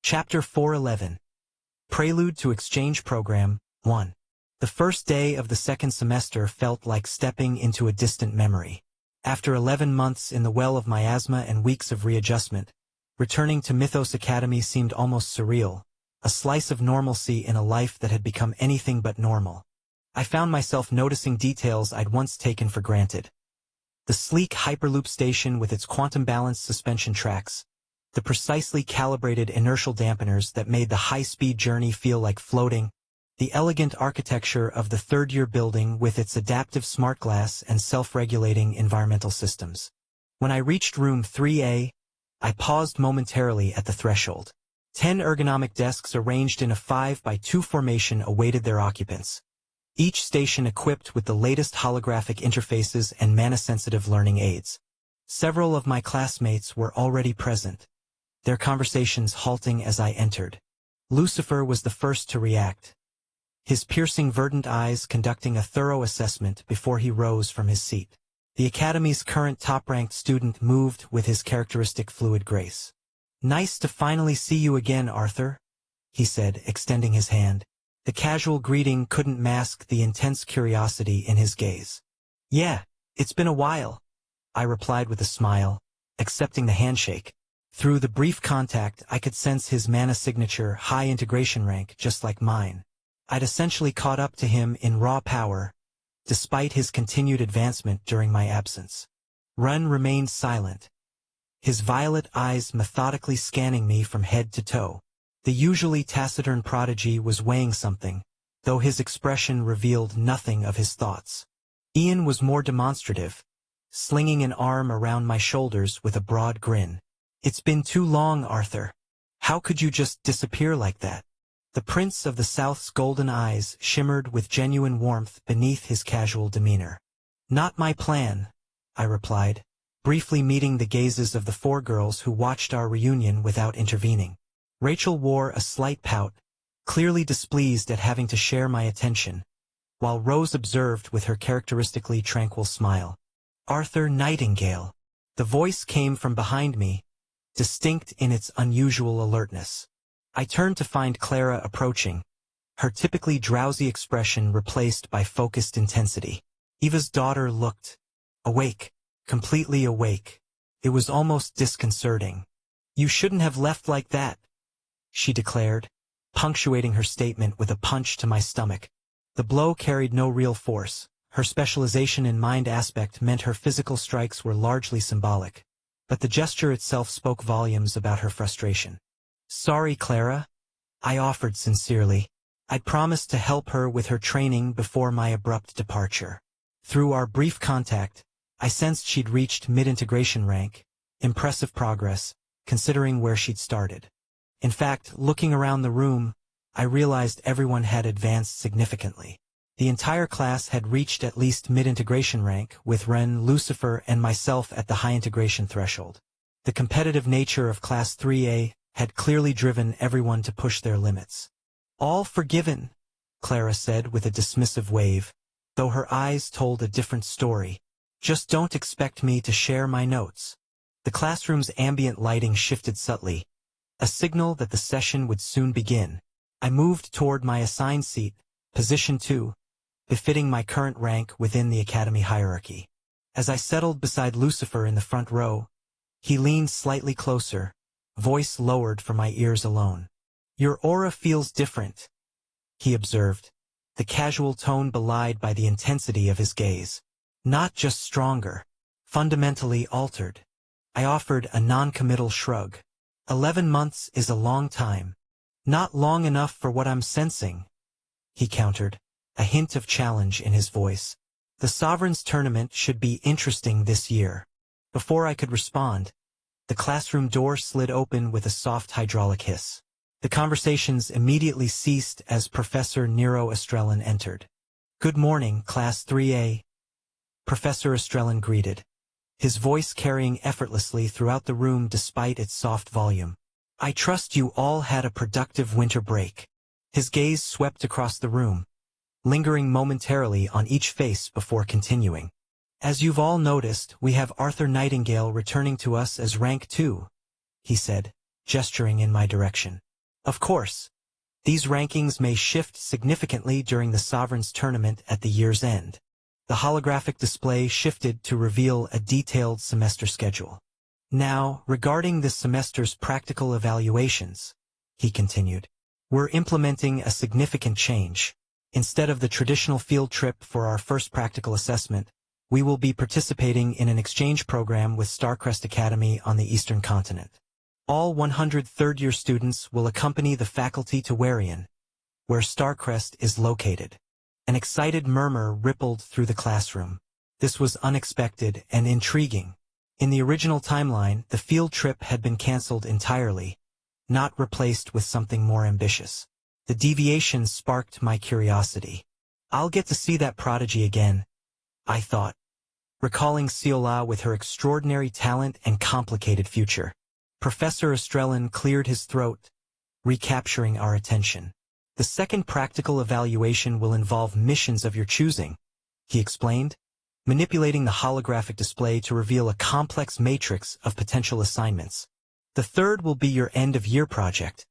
Chapter 411. Prelude to Exchange Program 1. The first day of the second semester felt like stepping into a distant memory. After 11 months in the well of miasma and weeks of readjustment, returning to Mythos Academy seemed almost surreal, a slice of normalcy in a life that had become anything but normal. I found myself noticing details I'd once taken for granted. The sleek Hyperloop station with its quantum-balanced suspension tracks, the precisely calibrated inertial dampeners that made the high-speed journey feel like floating, the elegant architecture of the third-year building with its adaptive smart glass and self-regulating environmental systems. When I reached room 3A, I paused momentarily at the threshold. 10 ergonomic desks arranged in a 5x2 formation awaited their occupants, each station equipped with the latest holographic interfaces and mana-sensitive learning aids. Several of my classmates were already present, their conversations halting as I entered. Lucifer was the first to react, his piercing verdant eyes conducting a thorough assessment before he rose from his seat. The Academy's current top-ranked student moved with his characteristic fluid grace. "Nice to finally see you again, Arthur," he said, extending his hand. The casual greeting couldn't mask the intense curiosity in his gaze. "Yeah, it's been a while," I replied with a smile, accepting the handshake. Through the brief contact, I could sense his mana signature high integration rank just like mine. I'd essentially caught up to him in raw power, despite his continued advancement during my absence. Ren remained silent, his violet eyes methodically scanning me from head to toe. The usually taciturn prodigy was weighing something, though his expression revealed nothing of his thoughts. Ian was more demonstrative, slinging an arm around my shoulders with a broad grin. "It's been too long, Arthur. How could you just disappear like that?" The Prince of the South's golden eyes shimmered with genuine warmth beneath his casual demeanor. "Not my plan," I replied, briefly meeting the gazes of the 4 girls who watched our reunion without intervening. Rachel wore a slight pout, clearly displeased at having to share my attention, while Rose observed with her characteristically tranquil smile. "Arthur Nightingale." The voice came from behind me, distinct in its unusual alertness. I turned to find Clara approaching, her typically drowsy expression replaced by focused intensity. Eva's daughter looked awake, completely awake. It was almost disconcerting. "You shouldn't have left like that," she declared, punctuating her statement with a punch to my stomach. The blow carried no real force. Her specialization in mind aspect meant her physical strikes were largely symbolic, but the gesture itself spoke volumes about her frustration. "Sorry, Clara," I offered sincerely. I'd promised to help her with her training before my abrupt departure. Through our brief contact, I sensed she'd reached mid-integration rank, impressive progress, considering where she'd started. In fact, looking around the room, I realized everyone had advanced significantly. The entire class had reached at least mid-integration rank, with Ren, Lucifer, and myself at the high integration threshold. The competitive nature of Class 3A had clearly driven everyone to push their limits. "All forgiven," Clara said with a dismissive wave, though her eyes told a different story. "Just don't expect me to share my notes." The classroom's ambient lighting shifted subtly, a signal that the session would soon begin. I moved toward my assigned seat, position 2, befitting my current rank within the academy hierarchy. As I settled beside Lucifer in the front row, he leaned slightly closer, voice lowered for my ears alone. "Your aura feels different," he observed, the casual tone belied by the intensity of his gaze. "Not just stronger, fundamentally altered." I offered a non-committal shrug. 11 months is a long time. "Not long enough for what I'm sensing," he countered, a hint of challenge in his voice. "The Sovereign's tournament should be interesting this year." Before I could respond, the classroom door slid open with a soft hydraulic hiss. The conversations immediately ceased as Professor Nero Estrellan entered. "Good morning, Class 3A," Professor Estrellan greeted, his voice carrying effortlessly throughout the room despite its soft volume. "I trust you all had a productive winter break." His gaze swept across the room, lingering momentarily on each face before continuing. "As you've all noticed, we have Arthur Nightingale returning to us as Rank 2, he said, gesturing in my direction. Of course, these rankings may shift significantly during the Sovereign's tournament at the year's end. The holographic display shifted to reveal a detailed semester schedule. Now, regarding this semester's practical evaluations, he continued, we're implementing a significant change. Instead of the traditional field trip for our first practical assessment, we will be participating in an exchange program with Starcrest Academy on the Eastern Continent. All 100 third-year students will accompany the faculty to Warian, where Starcrest is located. An excited murmur rippled through the classroom. This was unexpected and intriguing. In the original timeline, the field trip had been cancelled entirely, not replaced with something more ambitious. The deviation sparked my curiosity. I'll get to see that prodigy again, I thought, recalling Ciola with her extraordinary talent and complicated future. Professor Estrellin cleared his throat, recapturing our attention. The second practical evaluation will involve missions of your choosing, he explained, manipulating the holographic display to reveal a complex matrix of potential assignments. The third will be your end-of-year project,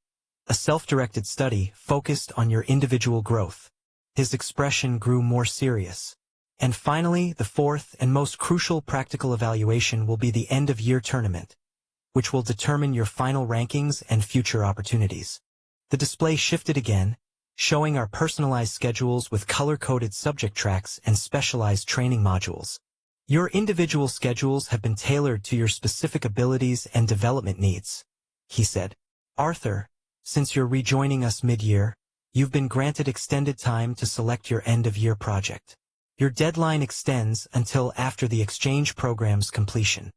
a self-directed study focused on your individual growth. His expression grew more serious. And finally, the fourth and most crucial practical evaluation will be the end-of-year tournament, which will determine your final rankings and future opportunities. The display shifted again, showing our personalized schedules with color-coded subject tracks and specialized training modules. Your individual schedules have been tailored to your specific abilities and development needs, he said. Arthur, since you're rejoining us mid-year, you've been granted extended time to select your end-of-year project. Your deadline extends until after the exchange program's completion.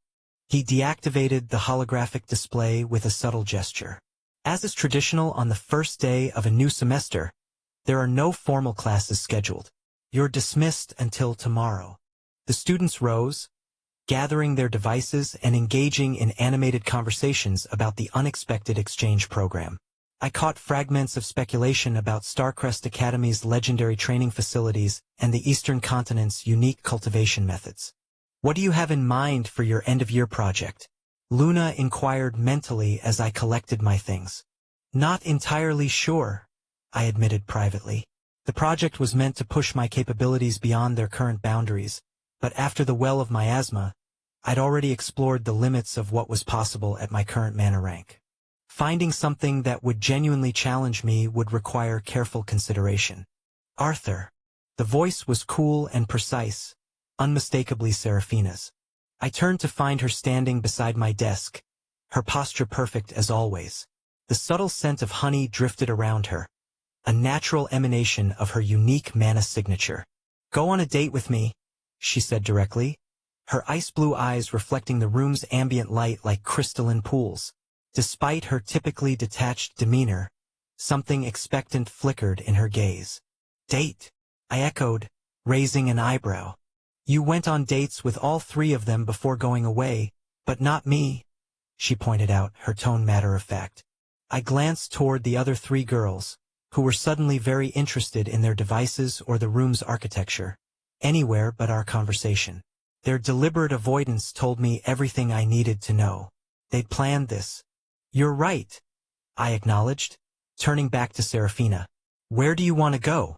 He deactivated the holographic display with a subtle gesture. As is traditional on the first day of a new semester, there are no formal classes scheduled. You're dismissed until tomorrow. The students rose, gathering their devices and engaging in animated conversations about the unexpected exchange program. I caught fragments of speculation about Starcrest Academy's legendary training facilities and the Eastern Continent's unique cultivation methods. What do you have in mind for your end-of-year project? Luna inquired mentally as I collected my things. Not entirely sure, I admitted privately. The project was meant to push my capabilities beyond their current boundaries, but after the well of miasma, I'd already explored the limits of what was possible at my current mana rank. Finding something that would genuinely challenge me would require careful consideration. Arthur. The voice was cool and precise, unmistakably Seraphina's. I turned to find her standing beside my desk, her posture perfect as always. The subtle scent of honey drifted around her, a natural emanation of her unique mana signature. Go on a date with me, she said directly, her ice-blue eyes reflecting the room's ambient light like crystalline pools. Despite her typically detached demeanor, something expectant flickered in her gaze. Date? I echoed, raising an eyebrow. You went on dates with all three of them before going away, but not me, she pointed out, her tone matter-of-fact. I glanced toward the other three girls, who were suddenly very interested in their devices or the room's architecture, anywhere but our conversation. Their deliberate avoidance told me everything I needed to know. They'd planned this. You're right, I acknowledged, turning back to Seraphina. Where do you want to go?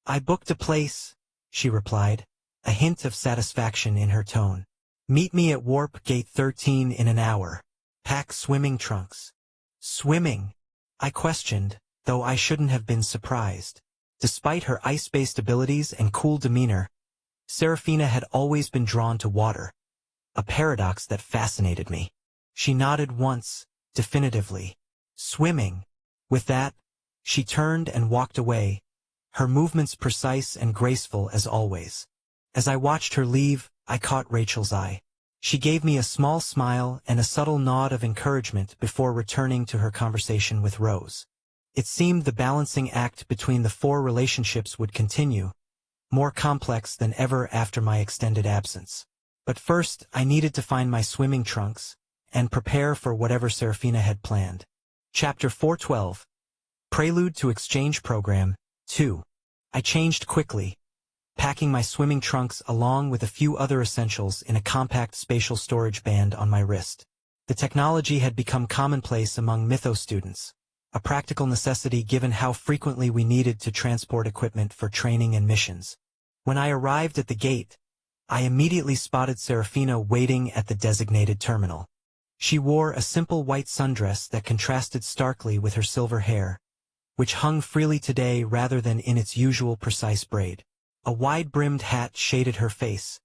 I booked a place, she replied, a hint of satisfaction in her tone. Meet me at Warp Gate 13 in an hour. Pack swimming trunks. Swimming? I questioned, though I shouldn't have been surprised. Despite her ice-based abilities and cool demeanor, Seraphina had always been drawn to water, a paradox that fascinated me. She nodded once, definitively. Swimming. With that, she turned and walked away, her movements precise and graceful as always. As I watched her leave, I caught Rachel's eye. She gave me a small smile and a subtle nod of encouragement before returning to her conversation with Rose. It seemed the balancing act between the four relationships would continue, more complex than ever after my extended absence. But first, I needed to find my swimming trunks and prepare for whatever Seraphina had planned. Chapter 412. Prelude to Exchange Program, 2. I changed quickly, packing my swimming trunks along with a few other essentials in a compact spatial storage band on my wrist. The technology had become commonplace among Mythos students, a practical necessity given how frequently we needed to transport equipment for training and missions. When I arrived at the gate, I immediately spotted Serafina waiting at the designated terminal. She wore a simple white sundress that contrasted starkly with her silver hair, which hung freely today rather than in its usual precise braid. A wide-brimmed hat shaded her face,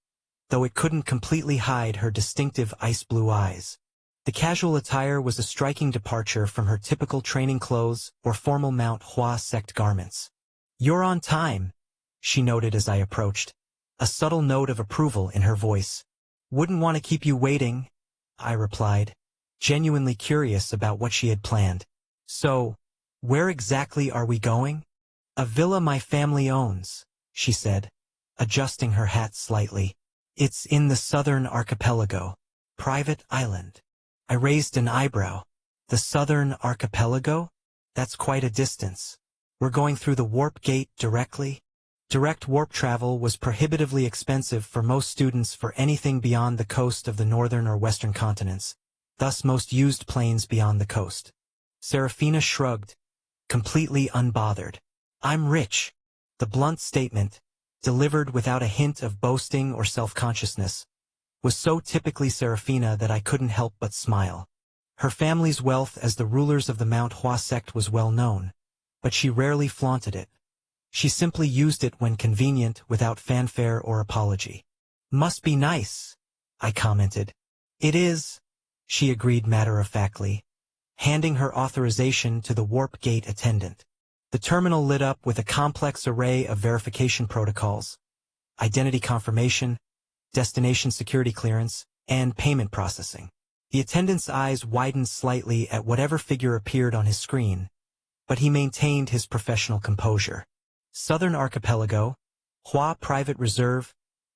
though it couldn't completely hide her distinctive ice-blue eyes. The casual attire was a striking departure from her typical training clothes or formal Mount Hua sect garments. "You're on time," she noted as I approached, a subtle note of approval in her voice. "Wouldn't want to keep you waiting," I replied, genuinely curious about what she had planned. "So, where exactly are we going?" "A villa my family owns," she said, adjusting her hat slightly. "It's in the southern archipelago. Private island." I raised an eyebrow. "The southern archipelago? That's quite a distance. We're going through the warp gate directly?" Direct warp travel was prohibitively expensive for most students for anything beyond the coast of the northern or western continents, thus most used planes beyond the coast. Serafina shrugged, completely unbothered. "I'm rich." The blunt statement, delivered without a hint of boasting or self-consciousness, was so typically Serafina that I couldn't help but smile. Her family's wealth as the rulers of the Mount Hua sect was well known, but she rarely flaunted it. She simply used it when convenient without fanfare or apology. "Must be nice," I commented. "It is," she agreed matter-of-factly, handing her authorization to the warp gate attendant. The terminal lit up with a complex array of verification protocols: identity confirmation, destination security clearance, and payment processing. The attendant's eyes widened slightly at whatever figure appeared on his screen, but he maintained his professional composure. "Southern Archipelago, Hua Private Reserve,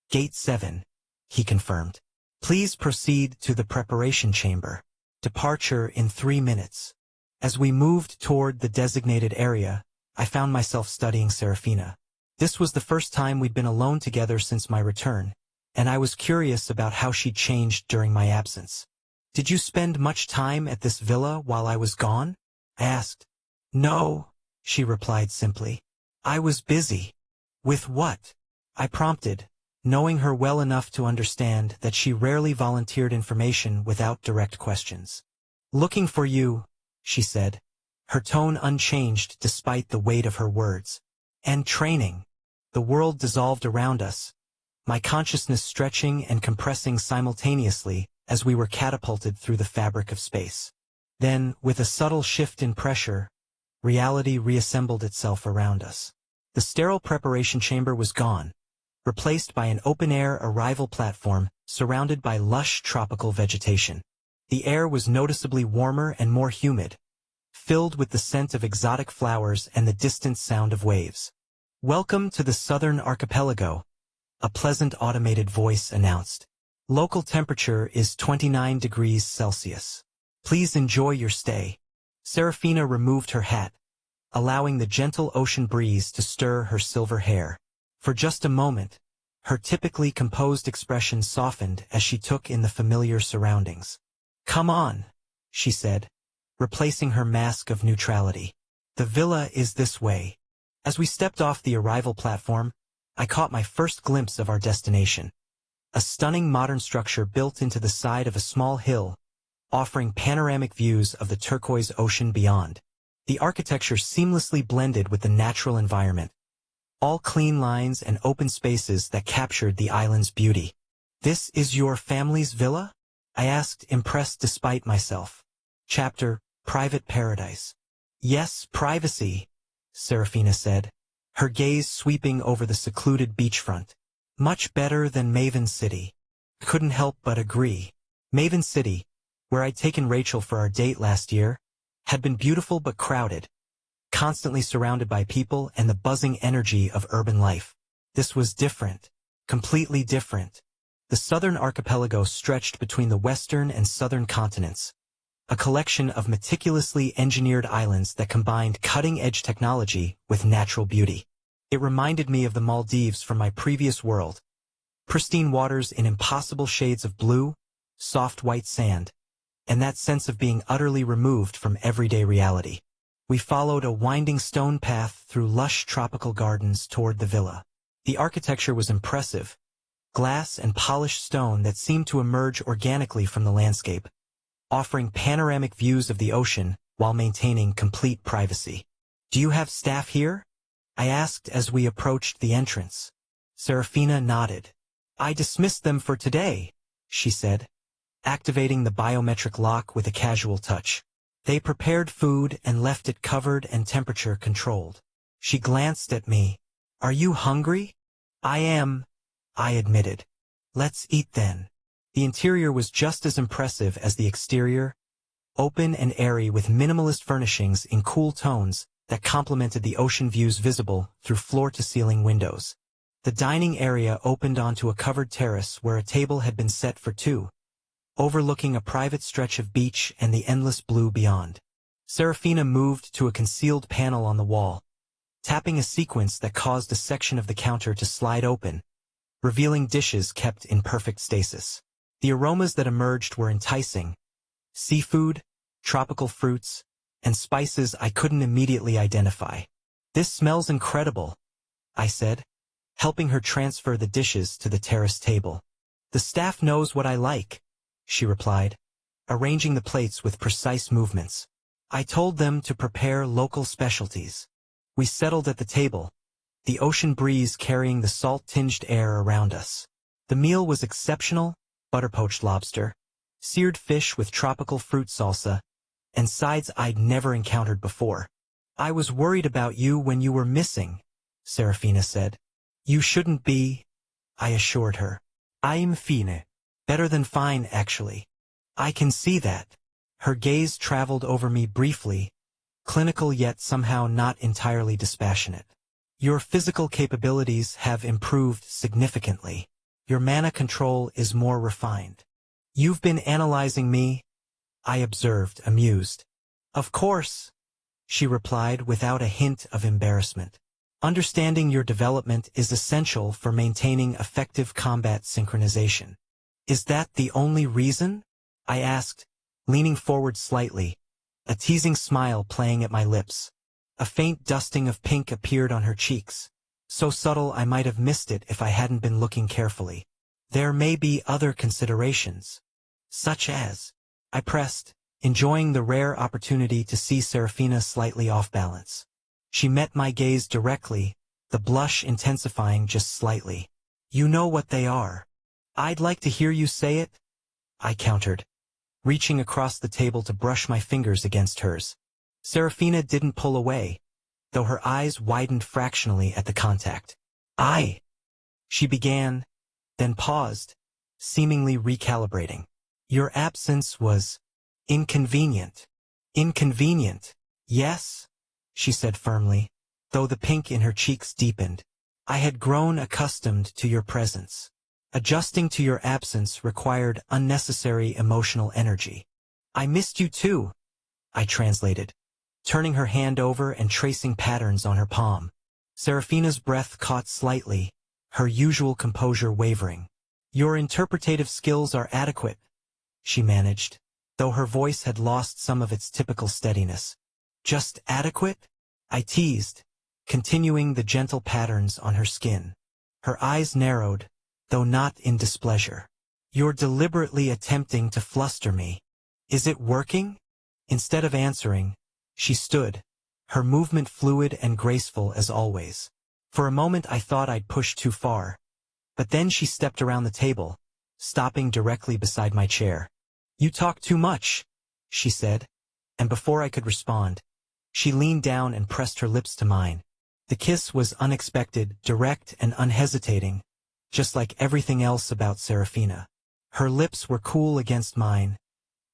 Gate 7, he confirmed. "Please proceed to the preparation chamber. Departure in 3 minutes." As we moved toward the designated area, I found myself studying Serafina. This was the first time we'd been alone together since my return, and I was curious about how she'd changed during my absence. "Did you spend much time at this villa while I was gone?" I asked. "No," she replied simply. "I was busy." "With what?" I prompted, knowing her well enough to understand that she rarely volunteered information without direct questions. "Looking for you," she said, her tone unchanged despite the weight of her words. "And training." The world dissolved around us, my consciousness stretching and compressing simultaneously as we were catapulted through the fabric of space. Then, with a subtle shift in pressure, reality reassembled itself around us. The sterile preparation chamber was gone, replaced by an open-air arrival platform surrounded by lush tropical vegetation. The air was noticeably warmer and more humid, filled with the scent of exotic flowers and the distant sound of waves. "Welcome to the Southern Archipelago," a pleasant automated voice announced. "Local temperature is 29 degrees Celsius. Please enjoy your stay." Serafina removed her hat, allowing the gentle ocean breeze to stir her silver hair. For just a moment, her typically composed expression softened as she took in the familiar surroundings. "Come on," she said, replacing her mask of neutrality. "The villa is this way." As we stepped off the arrival platform, I caught my first glimpse of our destination. A stunning modern structure built into the side of a small hill, offering panoramic views of the turquoise ocean beyond. The architecture seamlessly blended with the natural environment, all clean lines and open spaces that captured the island's beauty. "This is your family's villa?" I asked, impressed despite myself. Chapter: Private Paradise. "Yes, privacy," Serafina said, her gaze sweeping over the secluded beachfront. "Much better than Maven City." Couldn't help but agree. Maven City, where I'd taken Rachel for our date last year, had been beautiful but crowded, constantly surrounded by people and the buzzing energy of urban life. This was different, completely different. The southern archipelago stretched between the western and southern continents, a collection of meticulously engineered islands that combined cutting-edge technology with natural beauty. It reminded me of the Maldives from my previous world. Pristine waters in impossible shades of blue, soft white sand, and that sense of being utterly removed from everyday reality. We followed a winding stone path through lush tropical gardens toward the villa. The architecture was impressive, glass and polished stone that seemed to emerge organically from the landscape, offering panoramic views of the ocean while maintaining complete privacy. "Do you have staff here?" I asked as we approached the entrance. Serafina nodded. "I dismissed them for today," she said, activating the biometric lock with a casual touch. "They prepared food and left it covered and temperature-controlled." She glanced at me. "Are you hungry?" "I am," I admitted. "Let's eat then." The interior was just as impressive as the exterior, open and airy with minimalist furnishings in cool tones that complemented the ocean views visible through floor-to-ceiling windows. The dining area opened onto a covered terrace where a table had been set for two, overlooking a private stretch of beach and the endless blue beyond. Serafina moved to a concealed panel on the wall, tapping a sequence that caused a section of the counter to slide open, revealing dishes kept in perfect stasis. The aromas that emerged were enticing: seafood, tropical fruits, and spices I couldn't immediately identify. "This smells incredible," I said, helping her transfer the dishes to the terrace table. "The staff knows what I like," she replied, arranging the plates with precise movements. "I told them to prepare local specialties." We settled at the table, the ocean breeze carrying the salt-tinged air around us. The meal was exceptional: butter-poached lobster, seared fish with tropical fruit salsa, and sides I'd never encountered before. "I was worried about you when you were missing," Serafina said. "You shouldn't be," I assured her. "I'm fine. Better than fine, actually." "I can see that." Her gaze traveled over me briefly, clinical yet somehow not entirely dispassionate. "Your physical capabilities have improved significantly. Your mana control is more refined." "You've been analyzing me," I observed, amused. "Of course," she replied without a hint of embarrassment. "Understanding your development is essential for maintaining effective combat synchronization." "Is that the only reason?" I asked, leaning forward slightly, a teasing smile playing at my lips. A faint dusting of pink appeared on her cheeks, so subtle I might have missed it if I hadn't been looking carefully. "There may be other considerations." "Such as?" I pressed, enjoying the rare opportunity to see Serafina slightly off balance. She met my gaze directly, the blush intensifying just slightly. "You know what they are." "I'd like to hear you say it," I countered, reaching across the table to brush my fingers against hers. Serafina didn't pull away, though her eyes widened fractionally at the contact. She began, then paused, seemingly recalibrating. "Your absence was inconvenient." "Inconvenient, yes," she said firmly, though the pink in her cheeks deepened. "I had grown accustomed to your presence. Adjusting to your absence required unnecessary emotional energy." "I missed you too," I translated, turning her hand over and tracing patterns on her palm. Serafina's breath caught slightly, her usual composure wavering. "Your interpretative skills are adequate," she managed, though her voice had lost some of its typical steadiness. "Just adequate?" I teased, continuing the gentle patterns on her skin. Her eyes narrowed, though not in displeasure. "You're deliberately attempting to fluster me. Is it working?" Instead of answering, she stood, her movement fluid and graceful as always. For a moment I thought I'd pushed too far, but then she stepped around the table, stopping directly beside my chair. "You talk too much," she said, and before I could respond, she leaned down and pressed her lips to mine. The kiss was unexpected, direct, and unhesitating, just like everything else about Serafina. Her lips were cool against mine,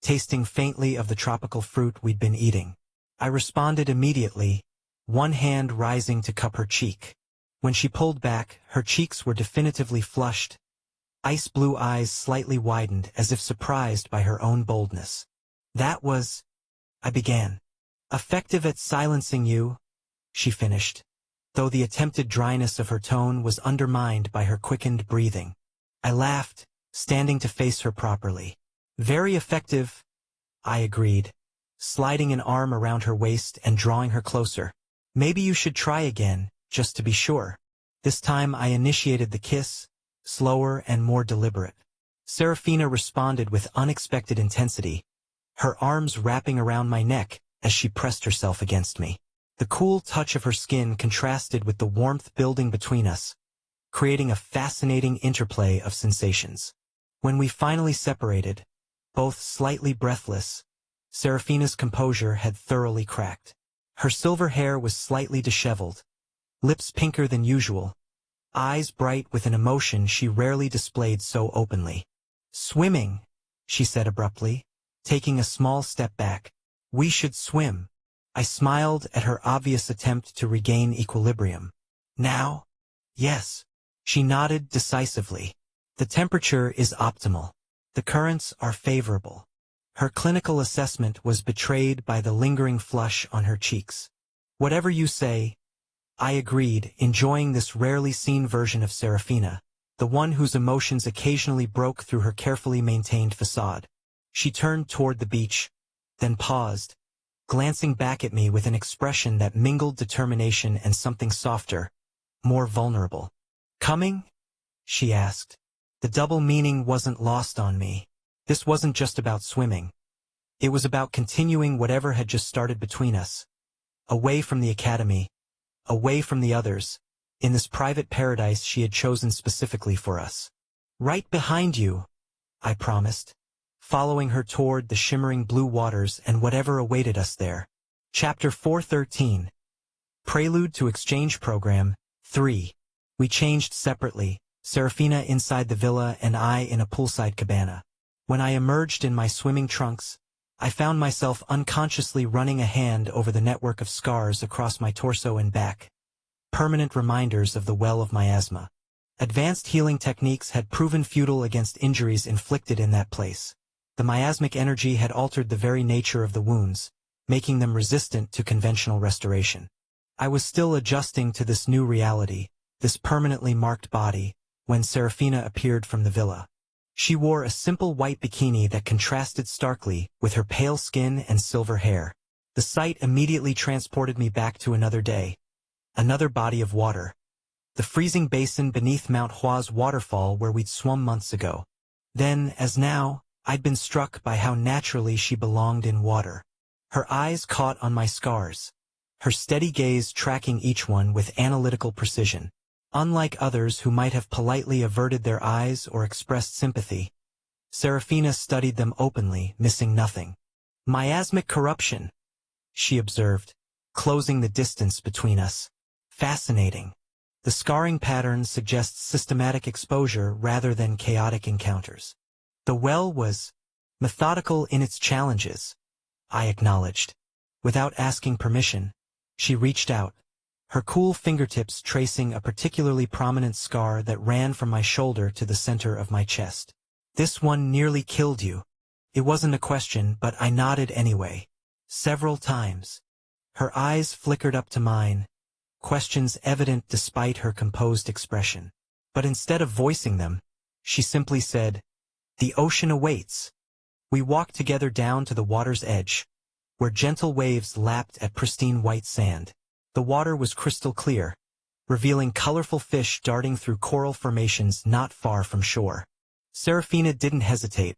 tasting faintly of the tropical fruit we'd been eating. I responded immediately, one hand rising to cup her cheek. When she pulled back, her cheeks were definitively flushed, ice blue eyes slightly widened as if surprised by her own boldness. "That was," I began. "Effective at silencing you," she finished, though the attempted dryness of her tone was undermined by her quickened breathing. I laughed, standing to face her properly. "Very effective," I agreed, sliding an arm around her waist and drawing her closer. Maybe you should try again, just to be sure. This time I initiated the kiss, slower and more deliberate. Serafina responded with unexpected intensity, her arms wrapping around my neck as she pressed herself against me. The cool touch of her skin contrasted with the warmth building between us, creating a fascinating interplay of sensations. When we finally separated, both slightly breathless, Serafina's composure had thoroughly cracked. Her silver hair was slightly disheveled, lips pinker than usual, eyes bright with an emotion she rarely displayed so openly. "Swimming," she said abruptly, taking a small step back. "We should swim." I smiled at her obvious attempt to regain equilibrium. "Now?" "Yes." She nodded decisively. "The temperature is optimal. The currents are favorable." Her clinical assessment was betrayed by the lingering flush on her cheeks. "Whatever you say," I agreed, enjoying this rarely seen version of Serafina, the one whose emotions occasionally broke through her carefully maintained facade. She turned toward the beach, then paused, glancing back at me with an expression that mingled determination and something softer, more vulnerable. "Coming?" she asked. The double meaning wasn't lost on me. This wasn't just about swimming. It was about continuing whatever had just started between us. Away from the academy, away from the others, in this private paradise she had chosen specifically for us. "Right behind you," I promised, following her toward the shimmering blue waters and whatever awaited us there. Chapter 413. Prelude to Exchange Program, 3. We changed separately, Serafina inside the villa and I in a poolside cabana. When I emerged in my swimming trunks, I found myself unconsciously running a hand over the network of scars across my torso and back, permanent reminders of the well of miasma. Advanced healing techniques had proven futile against injuries inflicted in that place. The miasmic energy had altered the very nature of the wounds, making them resistant to conventional restoration. I was still adjusting to this new reality, this permanently marked body, when Serafina appeared from the villa. She wore a simple white bikini that contrasted starkly with her pale skin and silver hair. The sight immediately transported me back to another day, another body of water, the freezing basin beneath Mount Hua's waterfall where we'd swum months ago. Then, as now, I'd been struck by how naturally she belonged in water. Her eyes caught on my scars, her steady gaze tracking each one with analytical precision. Unlike others who might have politely averted their eyes or expressed sympathy, Serafina studied them openly, missing nothing. "Miasmic corruption," she observed, closing the distance between us. "Fascinating. The scarring pattern suggests systematic exposure rather than chaotic encounters." The well was methodical in its challenges, I acknowledged. Without asking permission, she reached out, her cool fingertips tracing a particularly prominent scar that ran from my shoulder to the center of my chest. "This one nearly killed you." It wasn't a question, but I nodded anyway. Several times. Her eyes flickered up to mine, questions evident despite her composed expression. But instead of voicing them, she simply said, "The ocean awaits." We walked together down to the water's edge, where gentle waves lapped at pristine white sand. The water was crystal clear, revealing colorful fish darting through coral formations not far from shore. Serafina didn't hesitate,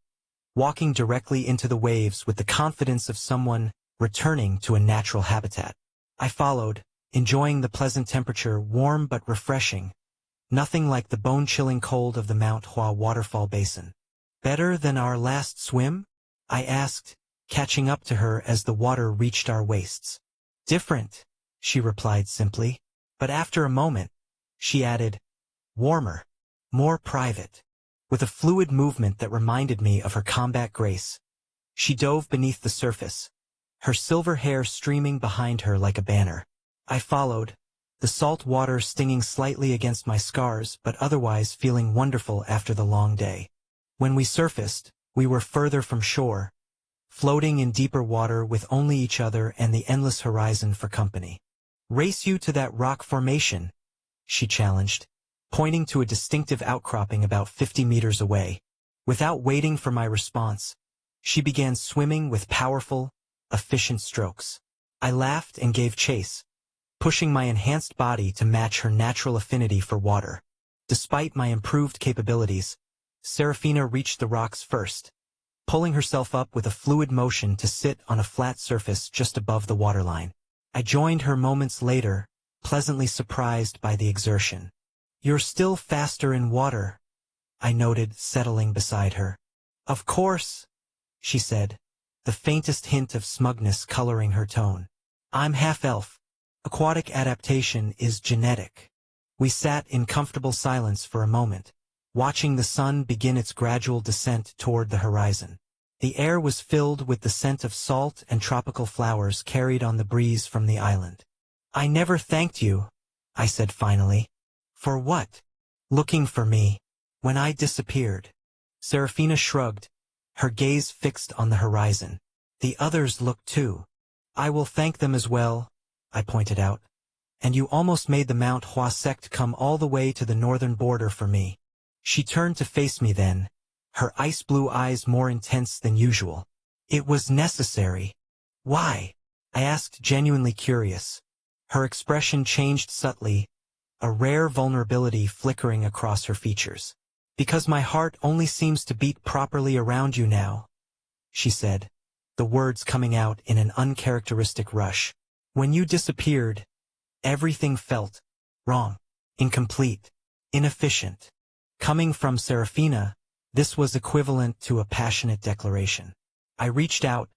walking directly into the waves with the confidence of someone returning to a natural habitat. I followed, enjoying the pleasant temperature, warm but refreshing, nothing like the bone-chilling cold of the Mount Hua waterfall basin. "Better than our last swim?" I asked, catching up to her as the water reached our waists. "Different," she replied simply. But after a moment, she added, "Warmer, more private." With a fluid movement that reminded me of her combat grace, she dove beneath the surface, her silver hair streaming behind her like a banner. I followed, the salt water stinging slightly against my scars but otherwise feeling wonderful after the long day. When we surfaced, we were further from shore, floating in deeper water with only each other and the endless horizon for company. "Race you to that rock formation," she challenged, pointing to a distinctive outcropping about 50 meters away. Without waiting for my response, she began swimming with powerful, efficient strokes. I laughed and gave chase, pushing my enhanced body to match her natural affinity for water. Despite my improved capabilities, Serafina reached the rocks first, pulling herself up with a fluid motion to sit on a flat surface just above the waterline. I joined her moments later, pleasantly surprised by the exertion. "You're still faster in water," I noted, settling beside her. "Of course," she said, the faintest hint of smugness coloring her tone. "I'm half-elf. Aquatic adaptation is genetic." We sat in comfortable silence for a moment, watching the sun begin its gradual descent toward the horizon. The air was filled with the scent of salt and tropical flowers carried on the breeze from the island. "I never thanked you," I said finally. "For what?" "Looking for me. When I disappeared." Serafina shrugged, her gaze fixed on the horizon. "The others looked too." "I will thank them as well," I pointed out. "And you almost made the Mount Hua sect come all the way to the northern border for me." She turned to face me then, her ice-blue eyes more intense than usual. "It was necessary." "Why?" I asked, genuinely curious. Her expression changed subtly, a rare vulnerability flickering across her features. "Because my heart only seems to beat properly around you now," she said, the words coming out in an uncharacteristic rush. "When you disappeared, everything felt wrong, incomplete, inefficient." Coming from Serafina, this was equivalent to a passionate declaration. I reached out,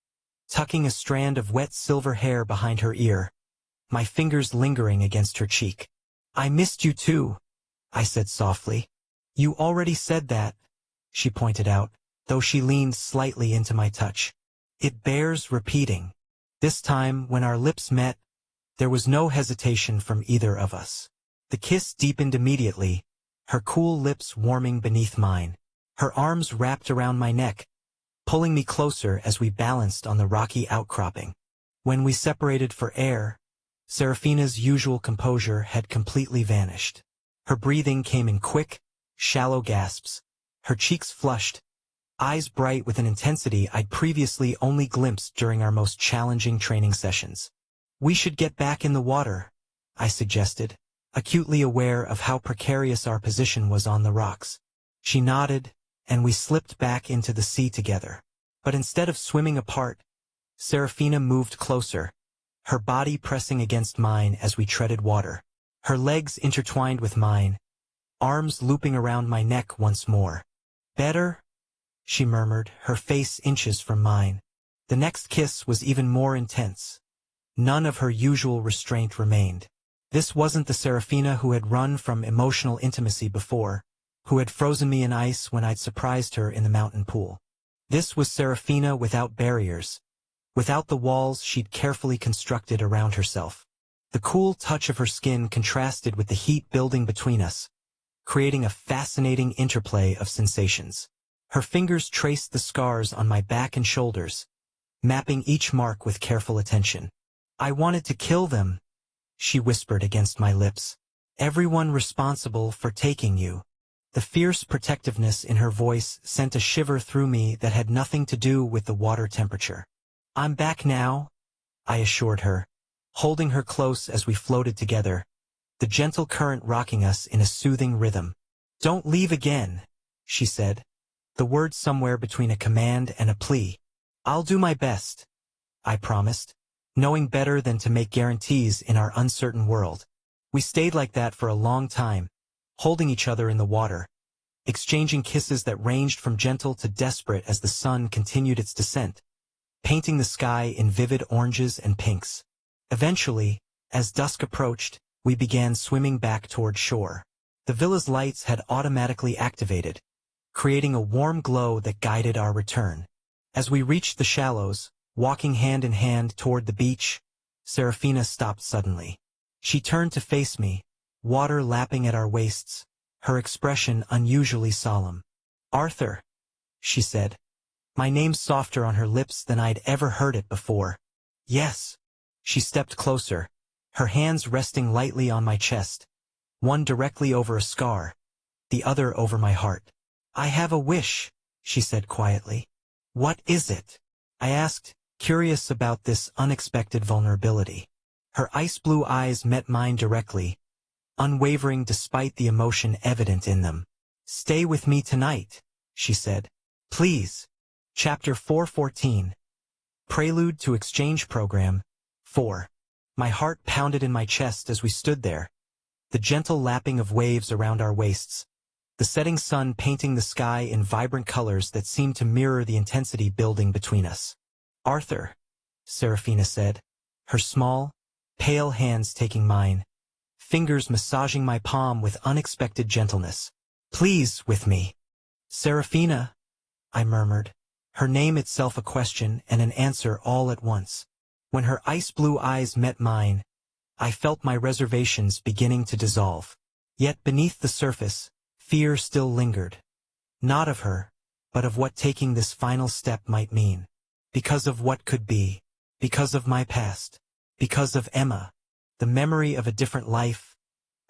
tucking a strand of wet silver hair behind her ear, my fingers lingering against her cheek. "I missed you too," I said softly. "You already said that," she pointed out, though she leaned slightly into my touch. It bears repeating. This time, when our lips met, there was no hesitation from either of us. The kiss deepened immediately, her cool lips warming beneath mine. Her arms wrapped around my neck, pulling me closer as we balanced on the rocky outcropping. When we separated for air, Serafina's usual composure had completely vanished. Her breathing came in quick, shallow gasps, her cheeks flushed, eyes bright with an intensity I'd previously only glimpsed during our most challenging training sessions. "We should get back in the water," I suggested, acutely aware of how precarious our position was on the rocks. She nodded, and we slipped back into the sea together. But instead of swimming apart, Serafina moved closer, her body pressing against mine as we treaded water. Her legs intertwined with mine, arms looping around my neck once more. "Better?" she murmured, her face inches from mine. The next kiss was even more intense. None of her usual restraint remained. This wasn't the Serafina who had run from emotional intimacy before, who had frozen me in ice when I'd surprised her in the mountain pool. This was Serafina without barriers, without the walls she'd carefully constructed around herself. The cool touch of her skin contrasted with the heat building between us, creating a fascinating interplay of sensations. Her fingers traced the scars on my back and shoulders, mapping each mark with careful attention. "I wanted to kill them," she whispered against my lips. "Everyone responsible for taking you." The fierce protectiveness in her voice sent a shiver through me that had nothing to do with the water temperature. "I'm back now," I assured her, holding her close as we floated together, the gentle current rocking us in a soothing rhythm. "Don't leave again," she said, the words somewhere between a command and a plea. "I'll do my best," I promised, knowing better than to make guarantees in our uncertain world. We stayed like that for a long time, holding each other in the water, exchanging kisses that ranged from gentle to desperate as the sun continued its descent, painting the sky in vivid oranges and pinks. Eventually, as dusk approached, we began swimming back toward shore. The villa's lights had automatically activated, creating a warm glow that guided our return. As we reached the shallows, walking hand in hand toward the beach, Serafina stopped suddenly. She turned to face me, water lapping at our waists, her expression unusually solemn. "Arthur," she said, my name softer on her lips than I'd ever heard it before. "Yes." She stepped closer, her hands resting lightly on my chest, one directly over a scar, the other over my heart. "I have a wish," she said quietly. "What is it?" I asked, curious about this unexpected vulnerability. Her ice-blue eyes met mine directly, unwavering despite the emotion evident in them. "Stay with me tonight," she said. "Please." Chapter 414. Prelude to Exchange Program 4. My heart pounded in my chest as we stood there, the gentle lapping of waves around our waists, the setting sun painting the sky in vibrant colors that seemed to mirror the intensity building between us. "Arthur," Serafina said, her small, pale hands taking mine, fingers massaging my palm with unexpected gentleness. "Please, with me." "Serafina," I murmured, her name itself a question and an answer all at once. When her ice-blue eyes met mine, I felt my reservations beginning to dissolve. Yet beneath the surface, fear still lingered. Not of her, but of what taking this final step might mean. Because of what could be. Because of my past. Because of Emma. The memory of a different life,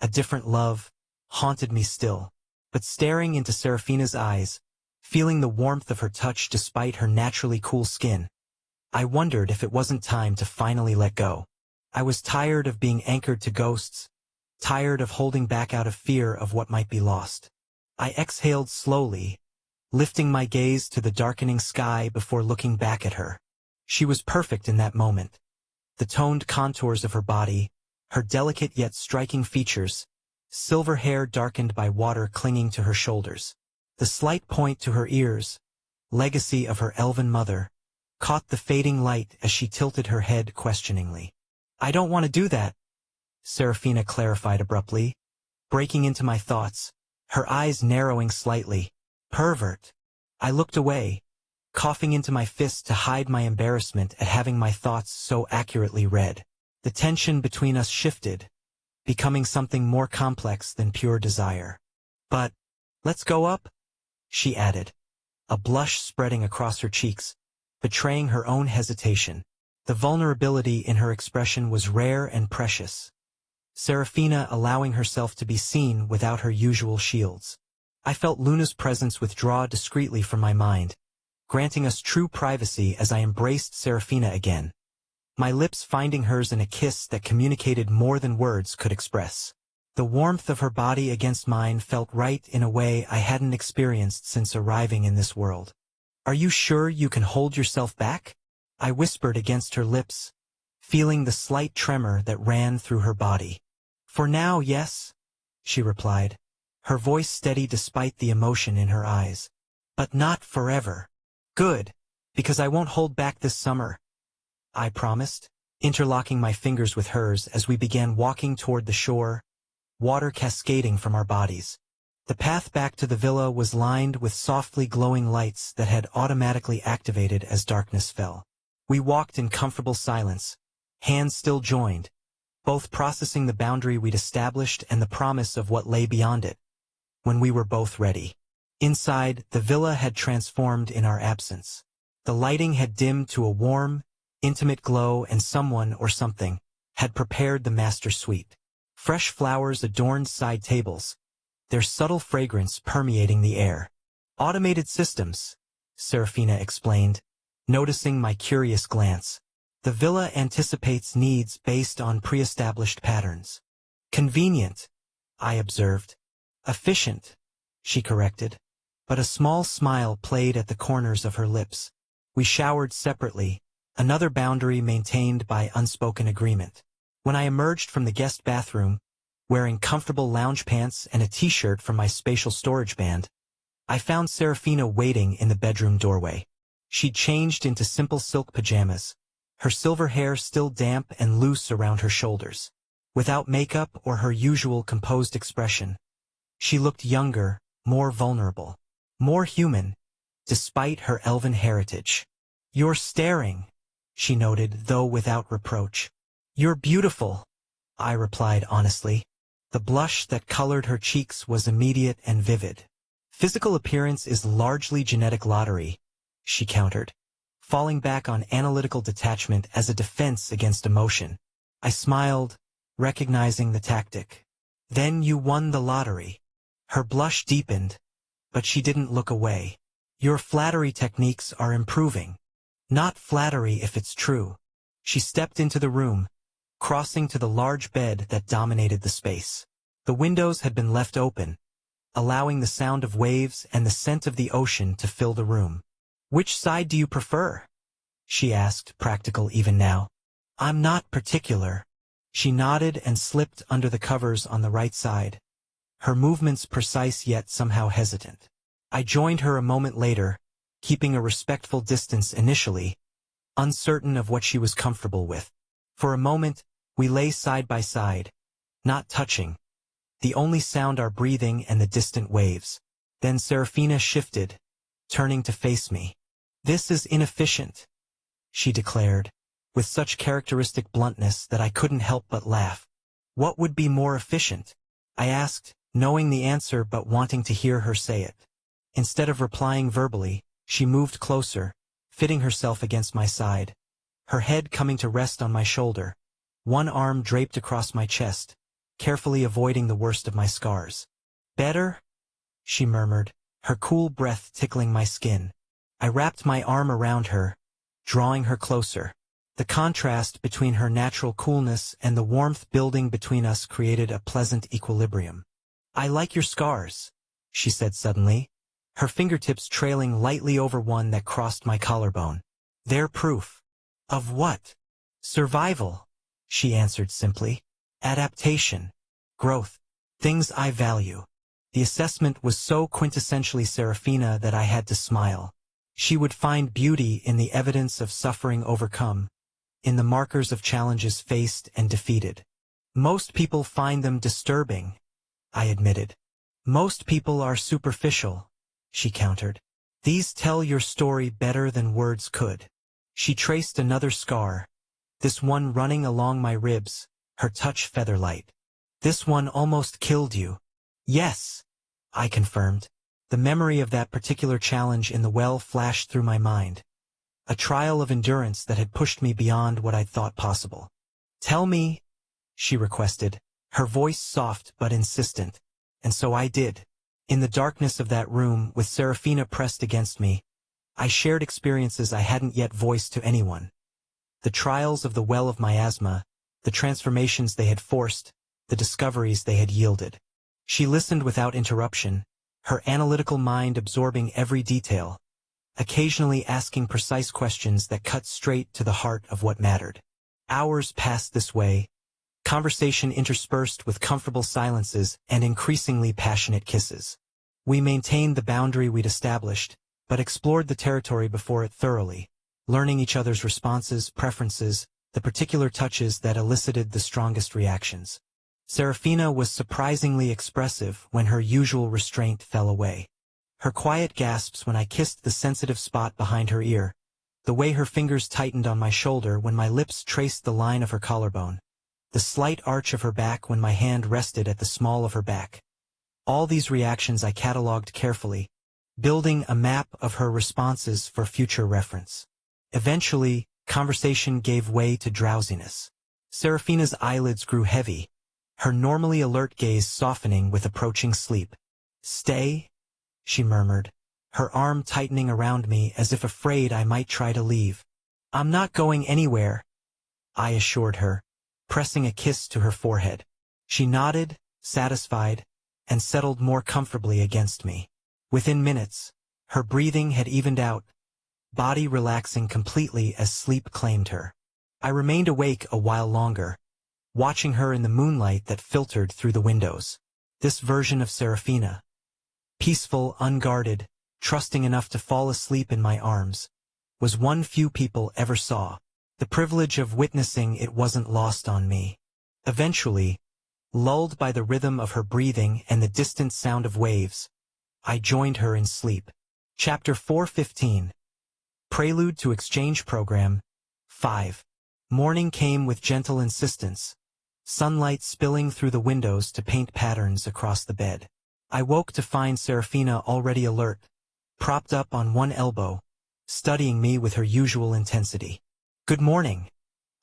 a different love, haunted me still. But staring into Serafina's eyes, feeling the warmth of her touch despite her naturally cool skin, I wondered if it wasn't time to finally let go. I was tired of being anchored to ghosts, tired of holding back out of fear of what might be lost. I exhaled slowly, lifting my gaze to the darkening sky before looking back at her. She was perfect in that moment. The toned contours of her body, her delicate yet striking features, silver hair darkened by water clinging to her shoulders. The slight point to her ears, legacy of her elven mother, caught the fading light as she tilted her head questioningly. "I don't want to do that," Serafina clarified abruptly, breaking into my thoughts, her eyes narrowing slightly. "Pervert." I looked away, coughing into my fist to hide my embarrassment at having my thoughts so accurately read. The tension between us shifted, becoming something more complex than pure desire. "But, let's go up," she added, a blush spreading across her cheeks, betraying her own hesitation. The vulnerability in her expression was rare and precious. Serafina allowing herself to be seen without her usual shields. I felt Luna's presence withdraw discreetly from my mind, granting us true privacy as I embraced Serafina again, my lips finding hers in a kiss that communicated more than words could express. The warmth of her body against mine felt right in a way I hadn't experienced since arriving in this world. "Are you sure you can hold yourself back?" I whispered against her lips, feeling the slight tremor that ran through her body. "For now, yes," she replied, her voice steady despite the emotion in her eyes. "But not forever." "Good, because I won't hold back this summer," I promised, interlocking my fingers with hers as we began walking toward the shore, water cascading from our bodies. The path back to the villa was lined with softly glowing lights that had automatically activated as darkness fell. We walked in comfortable silence, hands still joined, both processing the boundary we'd established and the promise of what lay beyond it. When we were both ready. Inside, the villa had transformed in our absence. The lighting had dimmed to a warm, intimate glow, and someone or something had prepared the master suite. Fresh flowers adorned side tables, their subtle fragrance permeating the air. "Automated systems," Serafina explained, noticing my curious glance. "The villa anticipates needs based on pre-established patterns." "Convenient," I observed. "Efficient," she corrected, but a small smile played at the corners of her lips. We showered separately, another boundary maintained by unspoken agreement. When I emerged from the guest bathroom, wearing comfortable lounge pants and a t-shirt from my spatial storage band, I found Serafina waiting in the bedroom doorway. She'd changed into simple silk pajamas, her silver hair still damp and loose around her shoulders. Without makeup or her usual composed expression, she looked younger, more vulnerable, more human, despite her elven heritage. "You're staring," she noted, though without reproach. "You're beautiful," I replied honestly. The blush that colored her cheeks was immediate and vivid. "Physical appearance is largely genetic lottery," she countered, falling back on analytical detachment as a defense against emotion. I smiled, recognizing the tactic. "Then you won the lottery." Her blush deepened, but she didn't look away. "Your flattery techniques are improving." Not flattery if it's true. She stepped into the room, crossing to the large bed that dominated the space. The windows had been left open, allowing the sound of waves and the scent of the ocean to fill the room. "Which side do you prefer?" she asked, practical even now. "I'm not particular." She nodded and slipped under the covers on the right side, her movements precise yet somehow hesitant. I joined her a moment later, keeping a respectful distance initially, uncertain of what she was comfortable with. For a moment, we lay side by side, not touching, the only sound our breathing and the distant waves. Then Serafina shifted, turning to face me. "This is inefficient," she declared, with such characteristic bluntness that I couldn't help but laugh. "What would be more efficient?" I asked, knowing the answer but wanting to hear her say it. Instead of replying verbally, she moved closer, fitting herself against my side, her head coming to rest on my shoulder, one arm draped across my chest, carefully avoiding the worst of my scars. "Better?" she murmured, her cool breath tickling my skin. I wrapped my arm around her, drawing her closer. The contrast between her natural coolness and the warmth building between us created a pleasant equilibrium. "I like your scars," she said suddenly, her fingertips trailing lightly over one that crossed my collarbone. "They're proof." "Of what?" "Survival," she answered simply. "Adaptation. Growth. Things I value." The assessment was so quintessentially Serafina that I had to smile. She would find beauty in the evidence of suffering overcome, in the markers of challenges faced and defeated. "Most people find them disturbing," I admitted. "Most people are superficial," she countered. "These tell your story better than words could." She traced another scar, this one running along my ribs, her touch feather-light. "This one almost killed you." "Yes," I confirmed. The memory of that particular challenge in the well flashed through my mind, a trial of endurance that had pushed me beyond what I'd thought possible. "Tell me," she requested, her voice soft but insistent, and so I did. In the darkness of that room, with Serafina pressed against me, I shared experiences I hadn't yet voiced to anyone. The trials of the well of miasma, the transformations they had forced, the discoveries they had yielded. She listened without interruption, her analytical mind absorbing every detail, occasionally asking precise questions that cut straight to the heart of what mattered. Hours passed this way, conversation interspersed with comfortable silences and increasingly passionate kisses. We maintained the boundary we'd established, but explored the territory before it thoroughly, learning each other's responses, preferences, the particular touches that elicited the strongest reactions. Serafina was surprisingly expressive when her usual restraint fell away. Her quiet gasps when I kissed the sensitive spot behind her ear, the way her fingers tightened on my shoulder when my lips traced the line of her collarbone, the slight arch of her back when my hand rested at the small of her back. All these reactions I catalogued carefully, building a map of her responses for future reference. Eventually, conversation gave way to drowsiness. Serafina's eyelids grew heavy, her normally alert gaze softening with approaching sleep. "Stay?" she murmured, her arm tightening around me as if afraid I might try to leave. "I'm not going anywhere," I assured her, pressing a kiss to her forehead. She nodded, satisfied, and settled more comfortably against me. Within minutes, her breathing had evened out, body relaxing completely as sleep claimed her. I remained awake a while longer, watching her in the moonlight that filtered through the windows. This version of Serafina, peaceful, unguarded, trusting enough to fall asleep in my arms, was one few people ever saw. The privilege of witnessing it wasn't lost on me. Eventually, lulled by the rhythm of her breathing and the distant sound of waves, I joined her in sleep. Chapter 4:15. Prelude to Exchange Program 5. Morning came with gentle insistence, sunlight spilling through the windows to paint patterns across the bed. I woke to find Serafina already alert, propped up on one elbow, studying me with her usual intensity. "Good morning,"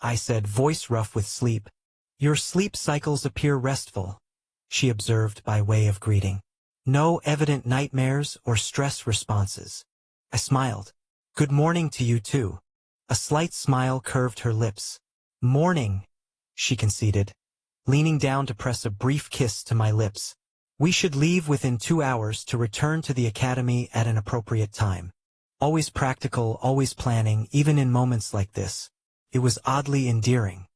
I said, voice rough with sleep. "Your sleep cycles appear restful," she observed by way of greeting. "No evident nightmares or stress responses." I smiled. "Good morning to you too." A slight smile curved her lips. "Morning," she conceded, leaning down to press a brief kiss to my lips. "We should leave within 2 hours to return to the academy at an appropriate time." Always practical, always planning, even in moments like this. It was oddly endearing.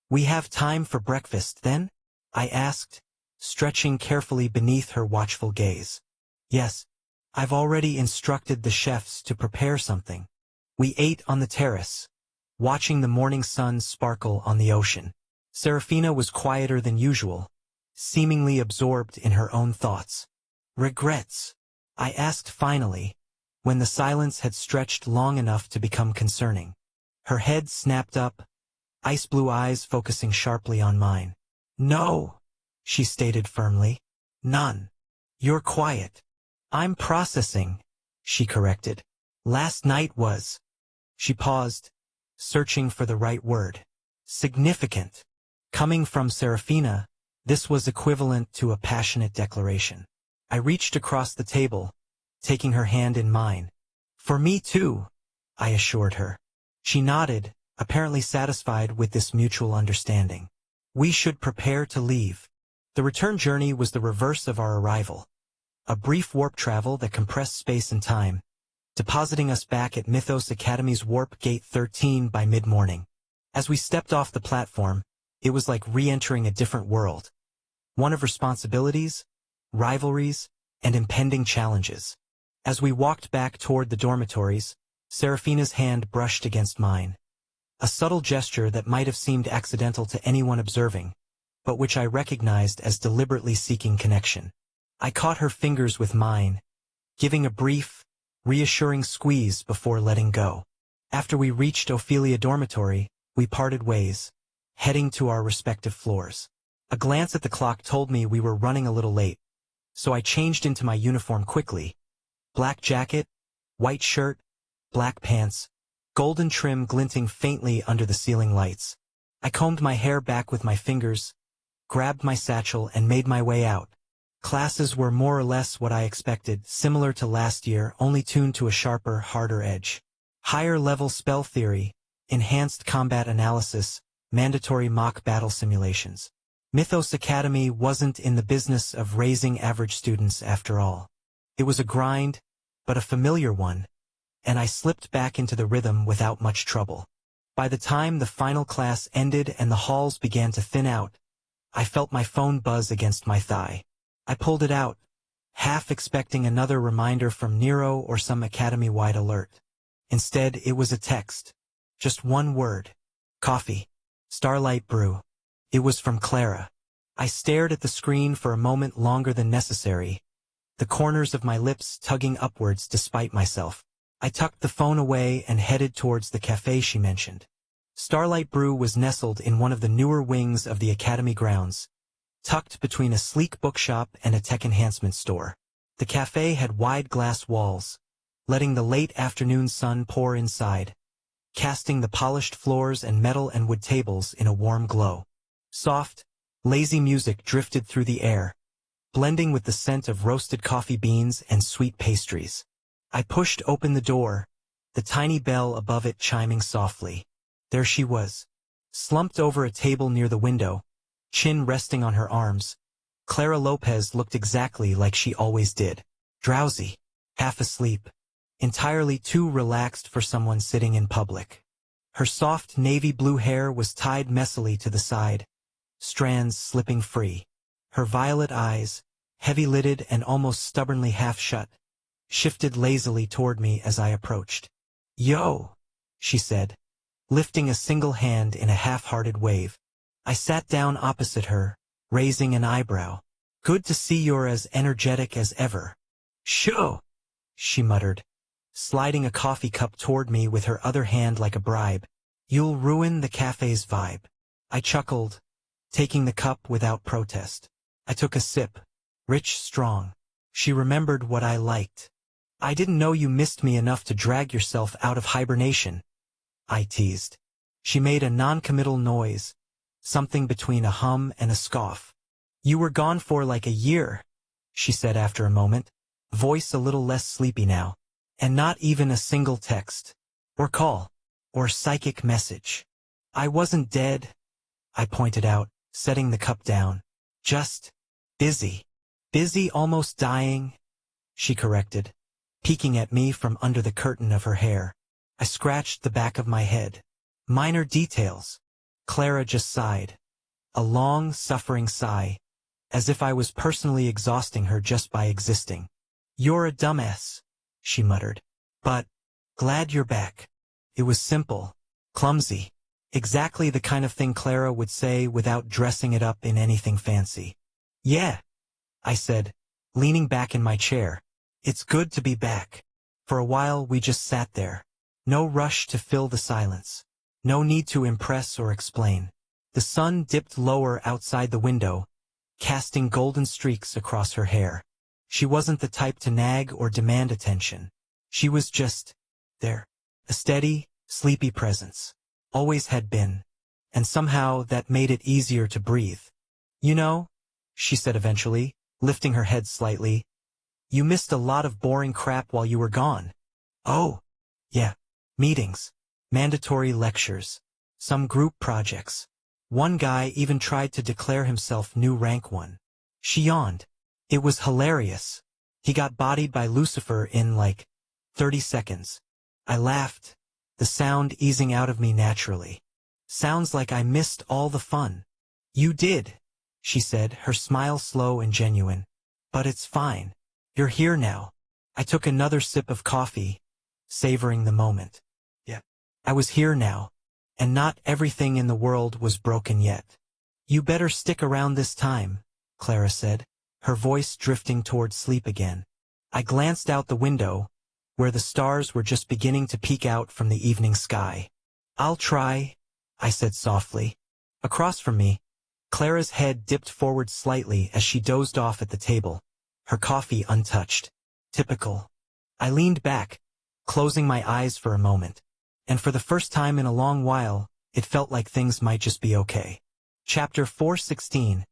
"We have time for breakfast, then?" I asked, stretching carefully beneath her watchful gaze. "Yes. I've already instructed the chefs to prepare something." We ate on the terrace, watching the morning sun sparkle on the ocean. Serafina was quieter than usual, seemingly absorbed in her own thoughts. "Regrets?" I asked finally, when the silence had stretched long enough to become concerning. Her head snapped up, ice-blue eyes focusing sharply on mine. "No," she stated firmly. "None." "You're quiet." "I'm processing," she corrected. "Last night was—" She paused, searching for the right word. "Significant." Coming from Serafina, this was equivalent to a passionate declaration. I reached across the table, taking her hand in mine. "For me too," I assured her. She nodded, apparently satisfied with this mutual understanding. We should prepare to leave. The return journey was the reverse of our arrival. A brief warp travel that compressed space and time, depositing us back at Mythos Academy's Warp Gate 13 by mid-morning. As we stepped off the platform, it was like re-entering a different world. One of responsibilities, rivalries, and impending challenges. As we walked back toward the dormitories, Serafina's hand brushed against mine. A subtle gesture that might have seemed accidental to anyone observing, but which I recognized as deliberately seeking connection. I caught her fingers with mine, giving a brief, reassuring squeeze before letting go. After we reached Ophelia Dormitory, we parted ways, heading to our respective floors. A glance at the clock told me we were running a little late, so I changed into my uniform quickly. Black jacket, white shirt, black pants, golden trim glinting faintly under the ceiling lights. I combed my hair back with my fingers, grabbed my satchel, and made my way out. Classes were more or less what I expected, similar to last year, only tuned to a sharper, harder edge. Higher-level spell theory, enhanced combat analysis, mandatory mock battle simulations. Mythos Academy wasn't in the business of raising average students after all. It was a grind, but a familiar one, and I slipped back into the rhythm without much trouble. By the time the final class ended and the halls began to thin out, I felt my phone buzz against my thigh. I pulled it out, half expecting another reminder from Nero or some academy-wide alert. Instead, it was a text. Just one word. Coffee. Starlight brew. It was from Clara. I stared at the screen for a moment longer than necessary, the corners of my lips tugging upwards despite myself. I tucked the phone away and headed towards the cafe she mentioned. Starlight Brew was nestled in one of the newer wings of the academy grounds, tucked between a sleek bookshop and a tech enhancement store. The cafe had wide glass walls, letting the late afternoon sun pour inside, casting the polished floors and metal and wood tables in a warm glow. Soft, lazy music drifted through the air, blending with the scent of roasted coffee beans and sweet pastries. I pushed open the door, the tiny bell above it chiming softly. There she was, slumped over a table near the window, chin resting on her arms. Clara Lopez looked exactly like she always did. Drowsy, half asleep, entirely too relaxed for someone sitting in public. Her soft navy blue hair was tied messily to the side, strands slipping free. Her violet eyes, heavy-lidded and almost stubbornly half-shut, shifted lazily toward me as I approached. "Yo," she said, lifting a single hand in a half-hearted wave. I sat down opposite her, raising an eyebrow. "Good to see you're as energetic as ever." "Sho," she muttered, sliding a coffee cup toward me with her other hand like a bribe. "You'll ruin the cafe's vibe." I chuckled, taking the cup without protest. I took a sip, rich, strong. She remembered what I liked. "I didn't know you missed me enough to drag yourself out of hibernation," I teased. She made a non-committal noise, something between a hum and a scoff. "You were gone for like a year," she said after a moment, voice a little less sleepy now. "And not even a single text or call." or psychic message. I wasn't dead, I pointed out, setting the cup down. Just busy. Busy, almost dying, she corrected, peeking at me from under the curtain of her hair. I scratched the back of my head. Minor details. Clara just sighed. A long, suffering sigh, as if I was personally exhausting her just by existing. You're a dumbass, she muttered. But, glad you're back. It was simple, clumsy, exactly the kind of thing Clara would say without dressing it up in anything fancy. Yeah, I said, leaning back in my chair. It's good to be back. For a while we just sat there. No rush to fill the silence. No need to impress or explain. The sun dipped lower outside the window, casting golden streaks across her hair. She wasn't the type to nag or demand attention. She was just there. A steady, sleepy presence. Always had been. And somehow that made it easier to breathe. You know, she said eventually, lifting her head slightly, you missed a lot of boring crap while you were gone. Oh, yeah. Meetings. Mandatory lectures. Some group projects. One guy even tried to declare himself new rank 1. She yawned. It was hilarious. He got bodied by Lucifer in, 30 seconds. I laughed, the sound easing out of me naturally. Sounds like I missed all the fun. You did, she said, her smile slow and genuine. But it's fine. You're here now. I took another sip of coffee, savoring the moment. Yeah. I was here now. And not everything in the world was broken yet. You better stick around this time, Clara said, her voice drifting toward sleep again. I glanced out the window, where the stars were just beginning to peek out from the evening sky. I'll try, I said softly. Across from me, Clara's head dipped forward slightly as she dozed off at the table, her coffee untouched. Typical. I leaned back, closing my eyes for a moment. And for the first time in a long while, it felt like things might just be okay. Chapter 416.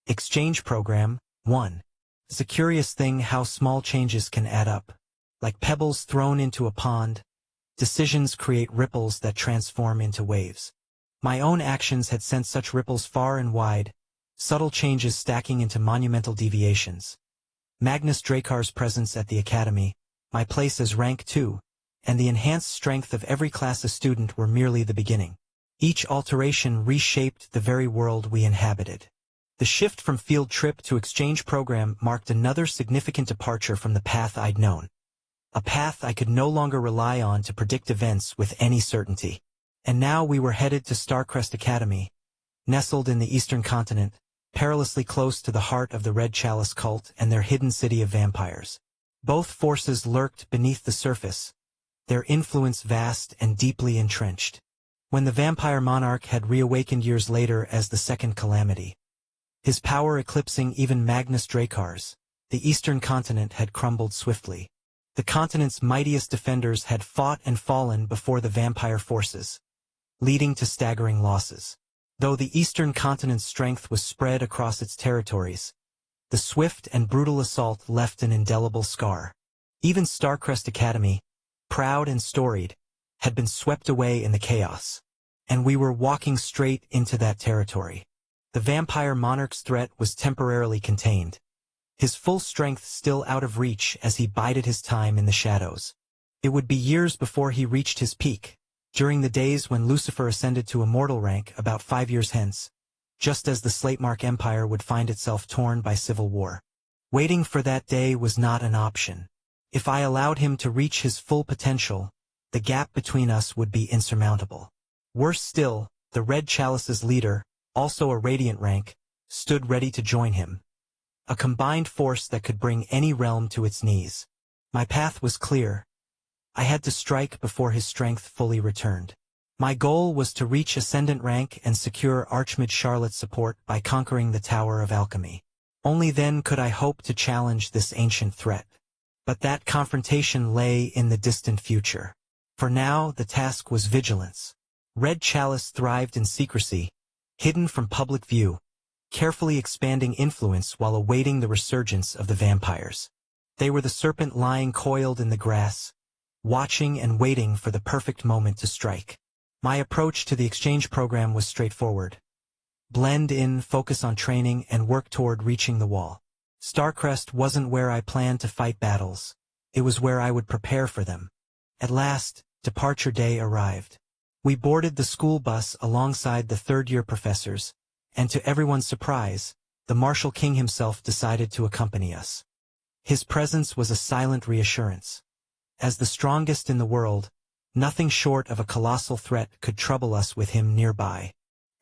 Exchange Program, 1. It's a curious thing how small changes can add up. Like pebbles thrown into a pond, decisions create ripples that transform into waves. My own actions had sent such ripples far and wide, subtle changes stacking into monumental deviations. Magnus Drakar's presence at the academy, my place as rank 2, and the enhanced strength of every class of student were merely the beginning. Each alteration reshaped the very world we inhabited. The shift from field trip to exchange program marked another significant departure from the path I'd known. A path I could no longer rely on to predict events with any certainty. And now we were headed to Starcrest Academy, nestled in the eastern continent, perilously close to the heart of the Red Chalice cult and their hidden city of vampires. Both forces lurked beneath the surface, their influence vast and deeply entrenched. When the vampire monarch had reawakened years later as the Second Calamity, his power eclipsing even Magnus Drakar's, the eastern continent had crumbled swiftly. The continent's mightiest defenders had fought and fallen before the vampire forces, leading to staggering losses. Though the eastern continent's strength was spread across its territories, the swift and brutal assault left an indelible scar. Even Starcrest Academy, proud and storied, had been swept away in the chaos. And we were walking straight into that territory. The vampire monarch's threat was temporarily contained, his full strength still out of reach as he bided his time in the shadows. It would be years before he reached his peak, during the days when Lucifer ascended to immortal rank about 5 years hence, just as the Slatemark Empire would find itself torn by civil war. Waiting for that day was not an option. If I allowed him to reach his full potential, the gap between us would be insurmountable. Worse still, the Red Chalice's leader, also a radiant rank, stood ready to join him. A combined force that could bring any realm to its knees. My path was clear. I had to strike before his strength fully returned. My goal was to reach Ascendant rank and secure Archmage Charlotte's support by conquering the Tower of Alchemy. Only then could I hope to challenge this ancient threat. But that confrontation lay in the distant future. For now, the task was vigilance. Red Chalice thrived in secrecy, hidden from public view, carefully expanding influence while awaiting the resurgence of the vampires. They were the serpent lying coiled in the grass, watching and waiting for the perfect moment to strike. My approach to the exchange program was straightforward. Blend in, focus on training, and work toward reaching the wall. Starcrest wasn't where I planned to fight battles. It was where I would prepare for them. At last, departure day arrived. We boarded the school bus alongside the third-year professors, and to everyone's surprise, the Marshal King himself decided to accompany us. His presence was a silent reassurance. As the strongest in the world, nothing short of a colossal threat could trouble us with him nearby.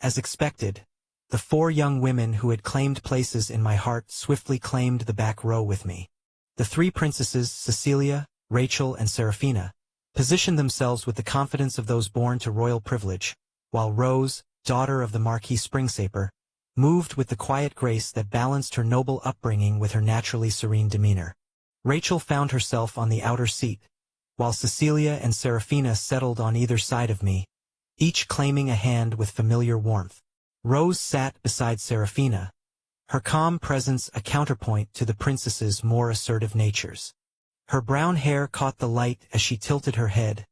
As expected, the 4 young women who had claimed places in my heart swiftly claimed the back row with me. The 3 princesses, Cecilia, Rachel, and Seraphina, positioned themselves with the confidence of those born to royal privilege, while Rose, daughter of the Marquis Springsaper, moved with the quiet grace that balanced her noble upbringing with her naturally serene demeanor. Rachel found herself on the outer seat, while Cecilia and Seraphina settled on either side of me, each claiming a hand with familiar warmth. Rose sat beside Seraphina, her calm presence a counterpoint to the princess's more assertive natures. Her brown hair caught the light as she tilted her head,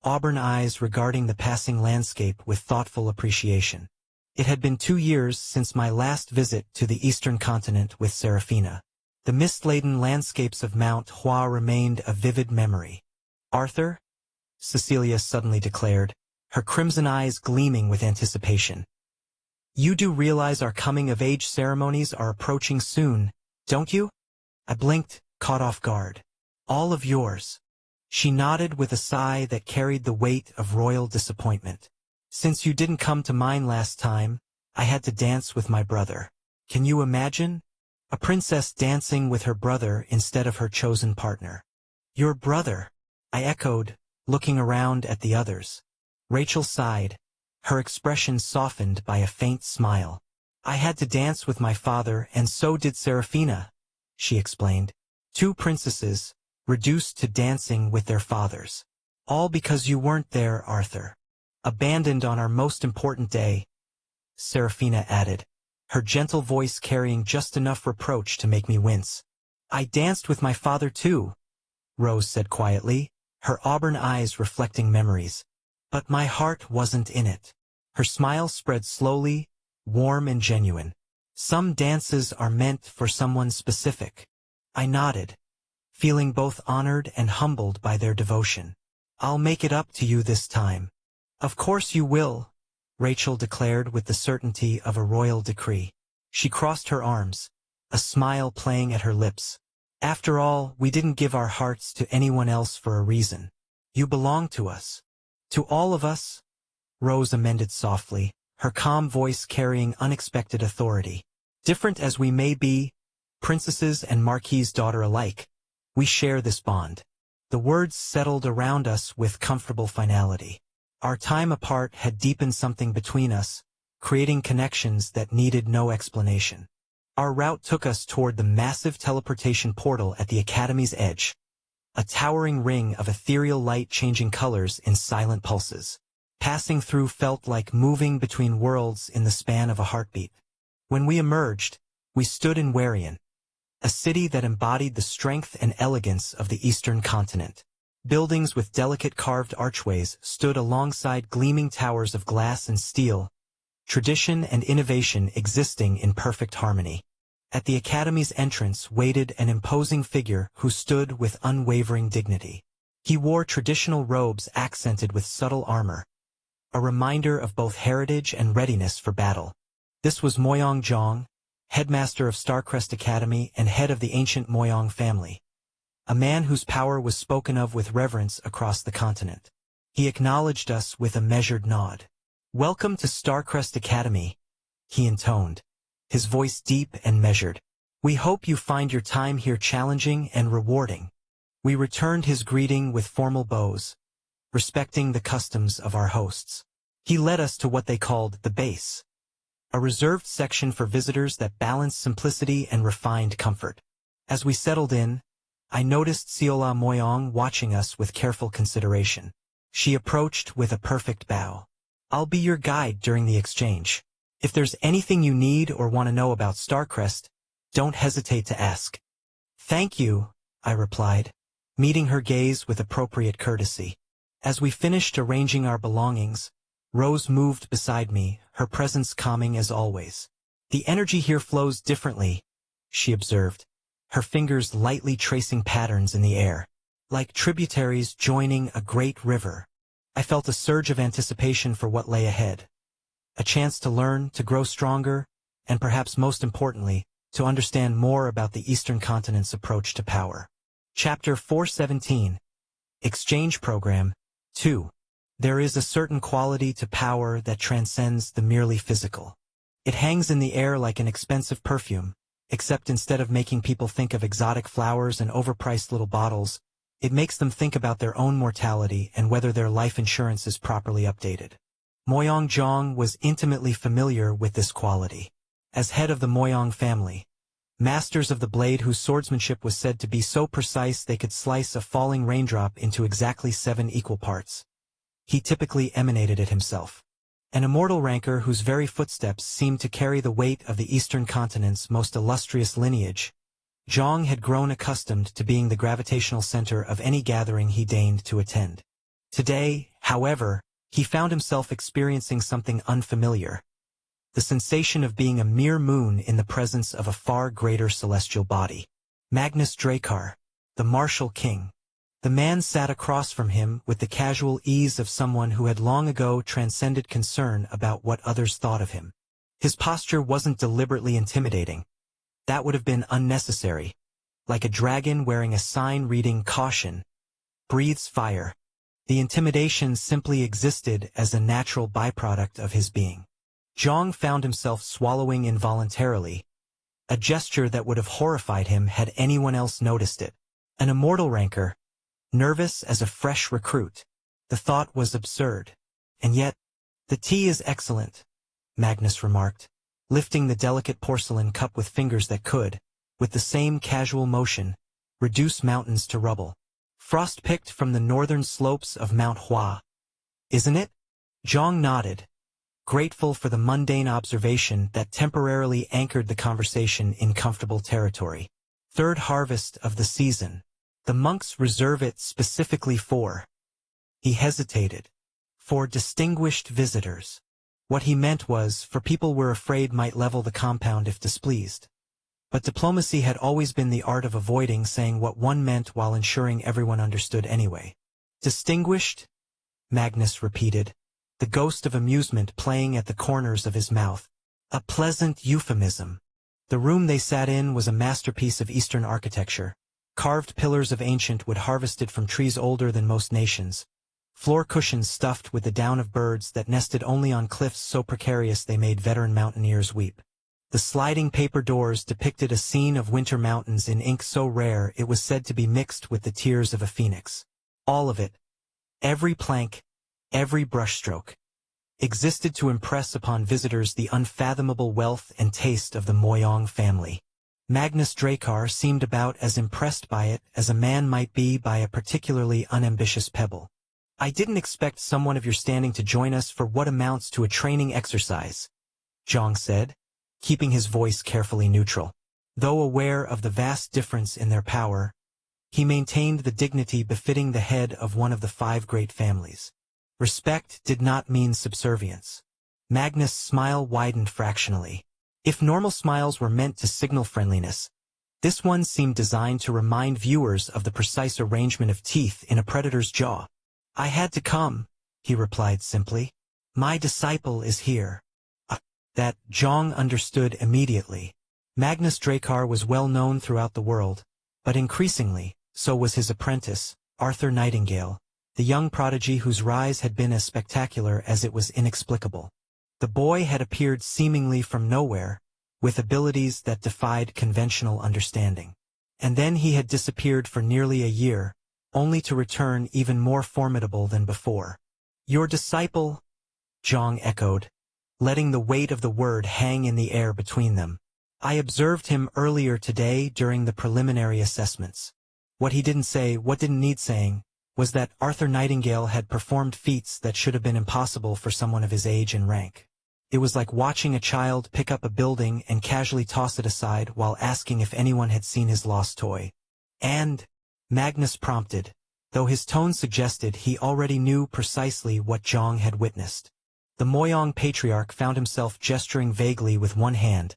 auburn eyes regarding the passing landscape with thoughtful appreciation. It had been 2 years since my last visit to the eastern continent with Seraphina. The mist-laden landscapes of Mount Hua remained a vivid memory. "Arthur?" Cecilia suddenly declared, her crimson eyes gleaming with anticipation. "You do realize our coming-of-age ceremonies are approaching soon, don't you?" I blinked, caught off guard. "All of yours." She nodded with a sigh that carried the weight of royal disappointment. "Since you didn't come to mine last time, I had to dance with my brother. Can you imagine? A princess dancing with her brother instead of her chosen partner." "Your brother," I echoed, looking around at the others. Rachel sighed, her expression softened by a faint smile. "I had to dance with my father, and so did Seraphina," she explained. 2 princesses, reduced to dancing with their fathers. "All because you weren't there, Arthur. Abandoned on our most important day," Seraphina added, her gentle voice carrying just enough reproach to make me wince. "I danced with my father too," Rose said quietly, her auburn eyes reflecting memories. "But my heart wasn't in it." Her smile spread slowly, warm and genuine. "Some dances are meant for someone specific." I nodded, feeling both honored and humbled by their devotion. "I'll make it up to you this time." "Of course you will," Rachel declared with the certainty of a royal decree. She crossed her arms, a smile playing at her lips. "After all, we didn't give our hearts to anyone else for a reason. You belong to us." "To all of us," Rose amended softly, her calm voice carrying unexpected authority. "Different as we may be, princesses and marquis' daughter alike, we share this bond." The words settled around us with comfortable finality. Our time apart had deepened something between us, creating connections that needed no explanation. Our route took us toward the massive teleportation portal at the Academy's edge, a towering ring of ethereal light changing colors in silent pulses. Passing through felt like moving between worlds in the span of a heartbeat. When we emerged, we stood in Warian, a city that embodied the strength and elegance of the eastern continent. Buildings with delicate carved archways stood alongside gleaming towers of glass and steel, tradition and innovation existing in perfect harmony. At the Academy's entrance waited an imposing figure who stood with unwavering dignity. He wore traditional robes accented with subtle armor, a reminder of both heritage and readiness for battle. This was Moyong Zhong, headmaster of Starcrest Academy and head of the ancient Moyong family, a man whose power was spoken of with reverence across the continent. He acknowledged us with a measured nod. "Welcome to Starcrest Academy," he intoned, his voice deep and measured. "We hope you find your time here challenging and rewarding." We returned his greeting with formal bows, respecting the customs of our hosts. He led us to what they called the base, a reserved section for visitors that balanced simplicity and refined comfort. As we settled in, I noticed Siola Moyong watching us with careful consideration. She approached with a perfect bow. "I'll be your guide during the exchange. If there's anything you need or want to know about Starcrest, don't hesitate to ask." "Thank you," I replied, meeting her gaze with appropriate courtesy. As we finished arranging our belongings, Rose moved beside me, her presence calming as always. "The energy here flows differently," she observed, her fingers lightly tracing patterns in the air. "Like tributaries joining a great river." I felt a surge of anticipation for what lay ahead. A chance to learn, to grow stronger, and perhaps most importantly, to understand more about the Eastern continent's approach to power. Chapter 417. Exchange Program 2. There is a certain quality to power that transcends the merely physical. It hangs in the air like an expensive perfume, except instead of making people think of exotic flowers and overpriced little bottles, it makes them think about their own mortality and whether their life insurance is properly updated. Moyang Zhang was intimately familiar with this quality. As head of the Moyang family, masters of the blade whose swordsmanship was said to be so precise they could slice a falling raindrop into exactly 7 equal parts, he typically emanated it himself. An immortal ranker whose very footsteps seemed to carry the weight of the Eastern continent's most illustrious lineage, Zhang had grown accustomed to being the gravitational center of any gathering he deigned to attend. Today, however, he found himself experiencing something unfamiliar. The sensation of being a mere moon in the presence of a far greater celestial body. Magnus Dracar, the martial king. The man sat across from him with the casual ease of someone who had long ago transcended concern about what others thought of him. His posture wasn't deliberately intimidating. That would have been unnecessary. Like a dragon wearing a sign reading "Caution," breathes fire. The intimidation simply existed as a natural byproduct of his being. Zhang found himself swallowing involuntarily, a gesture that would have horrified him had anyone else noticed it. An immortal ranker, nervous as a fresh recruit. The thought was absurd. And yet, "The tea is excellent," Magnus remarked, lifting the delicate porcelain cup with fingers that could, with the same casual motion, reduce mountains to rubble. "Frost-picked from the northern slopes of Mount Hua. Isn't it?" Zhang nodded, grateful for the mundane observation that temporarily anchored the conversation in comfortable territory. "Third harvest of the season. The monks reserve it specifically for—" He hesitated. "For distinguished visitors." What he meant was, for people we're afraid might level the compound if displeased. But diplomacy had always been the art of avoiding saying what one meant while ensuring everyone understood anyway. "Distinguished?" Magnus repeated, the ghost of amusement playing at the corners of his mouth. A pleasant euphemism. The room they sat in was a masterpiece of Eastern architecture. Carved pillars of ancient wood harvested from trees older than most nations. Floor cushions stuffed with the down of birds that nested only on cliffs so precarious they made veteran mountaineers weep. The sliding paper doors depicted a scene of winter mountains in ink so rare it was said to be mixed with the tears of a phoenix. All of it, every plank, every brushstroke, existed to impress upon visitors the unfathomable wealth and taste of the Moyang family. Magnus Dracar seemed about as impressed by it as a man might be by a particularly unambitious pebble. "I didn't expect someone of your standing to join us for what amounts to a training exercise," Zhang said, keeping his voice carefully neutral. Though aware of the vast difference in their power, he maintained the dignity befitting the head of one of the 5 great families. Respect did not mean subservience. Magnus' smile widened fractionally. If normal smiles were meant to signal friendliness, this one seemed designed to remind viewers of the precise arrangement of teeth in a predator's jaw. "I had to come," he replied simply. "My disciple is here." That Zhang understood immediately. Magnus Dracar was well known throughout the world, but increasingly, so was his apprentice, Arthur Nightingale, the young prodigy whose rise had been as spectacular as it was inexplicable. The boy had appeared seemingly from nowhere, with abilities that defied conventional understanding. And then he had disappeared for nearly a year, only to return even more formidable than before. "Your disciple?" Zhang echoed, letting the weight of the word hang in the air between them. "I observed him earlier today during the preliminary assessments." What he didn't say, what didn't need saying, was that Arthur Nightingale had performed feats that should have been impossible for someone of his age and rank. It was like watching a child pick up a building and casually toss it aside while asking if anyone had seen his lost toy. And Magnus prompted, though his tone suggested he already knew precisely what Zhang had witnessed. The Moyong patriarch found himself gesturing vaguely with one hand,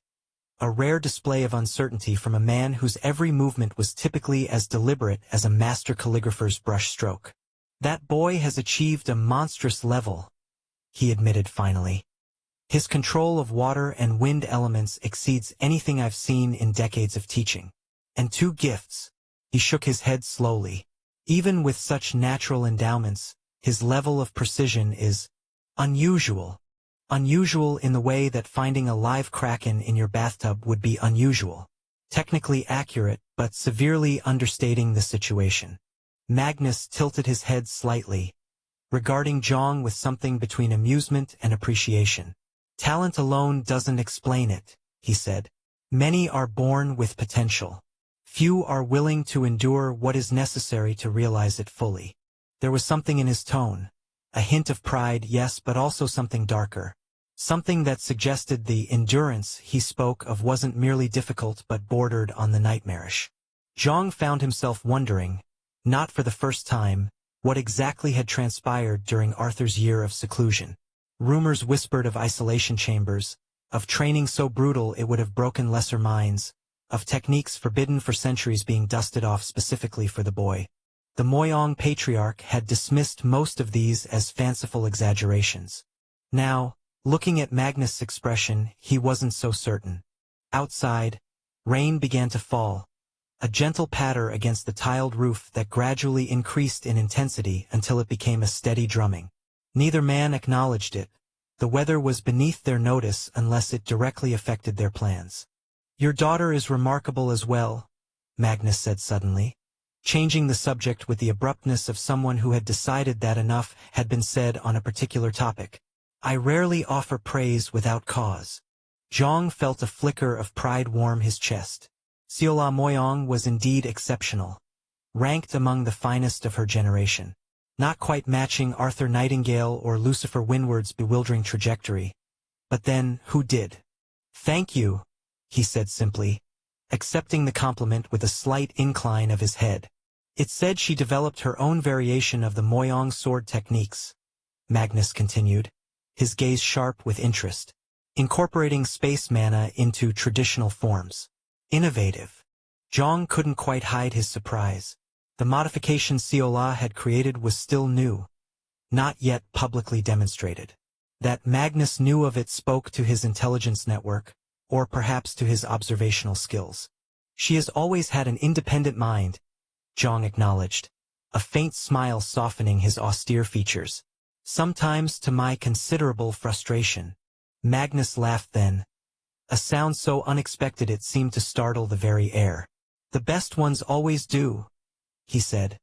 a rare display of uncertainty from a man whose every movement was typically as deliberate as a master calligrapher's brushstroke. "That boy has achieved a monstrous level," he admitted finally. "His control of water and wind elements exceeds anything I've seen in decades of teaching. And two gifts." He shook his head slowly. "Even with such natural endowments, his level of precision is unusual. Unusual in the way that finding a live kraken in your bathtub would be unusual. Technically accurate, but severely understating the situation." Magnus tilted his head slightly, regarding Zhang with something between amusement and appreciation. "Talent alone doesn't explain it," he said. "Many are born with potential. Few are willing to endure what is necessary to realize it fully." There was something in his tone, a hint of pride, yes, but also something darker. Something that suggested the endurance he spoke of wasn't merely difficult but bordered on the nightmarish. Zhang found himself wondering, not for the first time, what exactly had transpired during Arthur's year of seclusion. Rumors whispered of isolation chambers, of training so brutal it would have broken lesser minds, of techniques forbidden for centuries being dusted off specifically for the boy. The Moyong patriarch had dismissed most of these as fanciful exaggerations. Now, looking at Magnus' expression, he wasn't so certain. Outside, rain began to fall, a gentle patter against the tiled roof that gradually increased in intensity until it became a steady drumming. Neither man acknowledged it. The weather was beneath their notice unless it directly affected their plans. "Your daughter is remarkable as well," Magnus said suddenly, changing the subject with the abruptness of someone who had decided that enough had been said on a particular topic. "I rarely offer praise without cause." Zhang felt a flicker of pride warm his chest. Siola Moyong was indeed exceptional, ranked among the finest of her generation. Not quite matching Arthur Nightingale or Lucifer Windward's bewildering trajectory. But then, who did? "Thank you," he said simply, accepting the compliment with a slight incline of his head. "It said she developed her own variation of the Moyong sword techniques," Magnus continued, his gaze sharp with interest, "incorporating space mana into traditional forms. Innovative." Zhang couldn't quite hide his surprise. The modification Siola had created was still new, not yet publicly demonstrated. That Magnus knew of it spoke to his intelligence network, or perhaps to his observational skills. "She has always had an independent mind," Zhang acknowledged, a faint smile softening his austere features. "Sometimes to my considerable frustration." Magnus laughed then, a sound so unexpected it seemed to startle the very air. "The best ones always do," he said,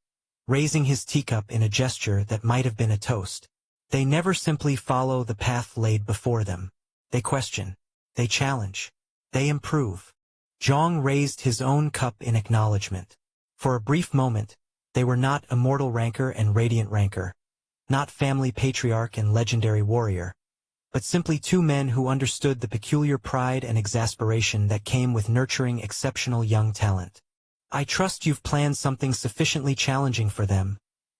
raising his teacup in a gesture that might have been a toast. "They never simply follow the path laid before them. They question. They challenge. They improve." Zhang raised his own cup in acknowledgement. For a brief moment, they were not immortal rancor and radiant rancor, not family patriarch and legendary warrior, but simply two men who understood the peculiar pride and exasperation that came with nurturing exceptional young talent. "I trust you've planned something sufficiently challenging for them,"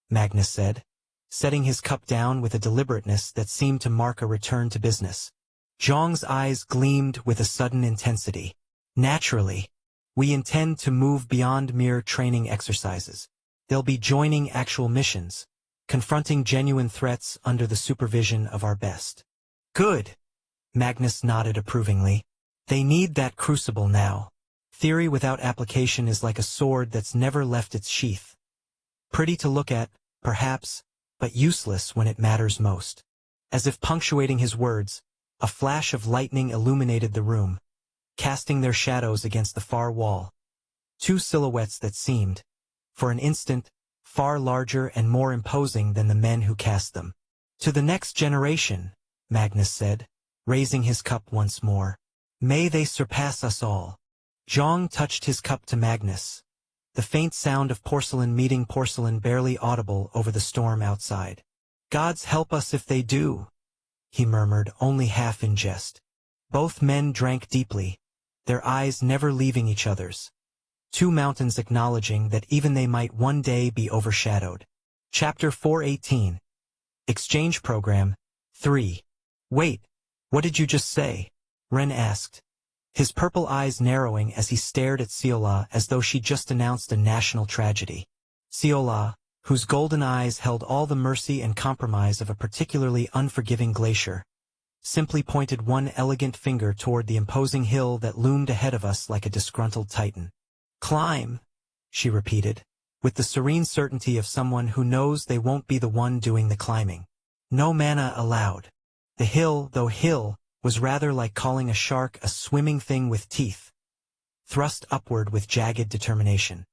Magnus said, setting his cup down with a deliberateness that seemed to mark a return to business. Zhang's eyes gleamed with a sudden intensity. "Naturally. We intend to move beyond mere training exercises. They'll be joining actual missions, confronting genuine threats under the supervision of our best." "Good," Magnus nodded approvingly. "They need that crucible now. Theory without application is like a sword that's never left its sheath. Pretty to look at, perhaps, but useless when it matters most." As if punctuating his words, a flash of lightning illuminated the room, casting their shadows against the far wall. Two silhouettes that seemed, for an instant, far larger and more imposing than the men who cast them. "To the next generation," Magnus said, raising his cup once more. "May they surpass us all." Zhang touched his cup to Magnus, the faint sound of porcelain meeting porcelain barely audible over the storm outside. "Gods help us if they do," he murmured, only half in jest. Both men drank deeply, their eyes never leaving each other's. two mountains acknowledging that even they might one day be overshadowed. Chapter 418. Exchange Program 3. Wait, what did you just say? Ren asked, his purple eyes narrowing as he stared at Seola as though she just announced a national tragedy. Seola, whose golden eyes held all the mercy and compromise of a particularly unforgiving glacier, simply pointed one elegant finger toward the imposing hill that loomed ahead of us like a disgruntled titan. Climb, she repeated, with the serene certainty of someone who knows they won't be the one doing the climbing. No mana allowed. The hill, though hill, was rather like calling a shark a swimming thing with teeth, thrust upward with jagged determination.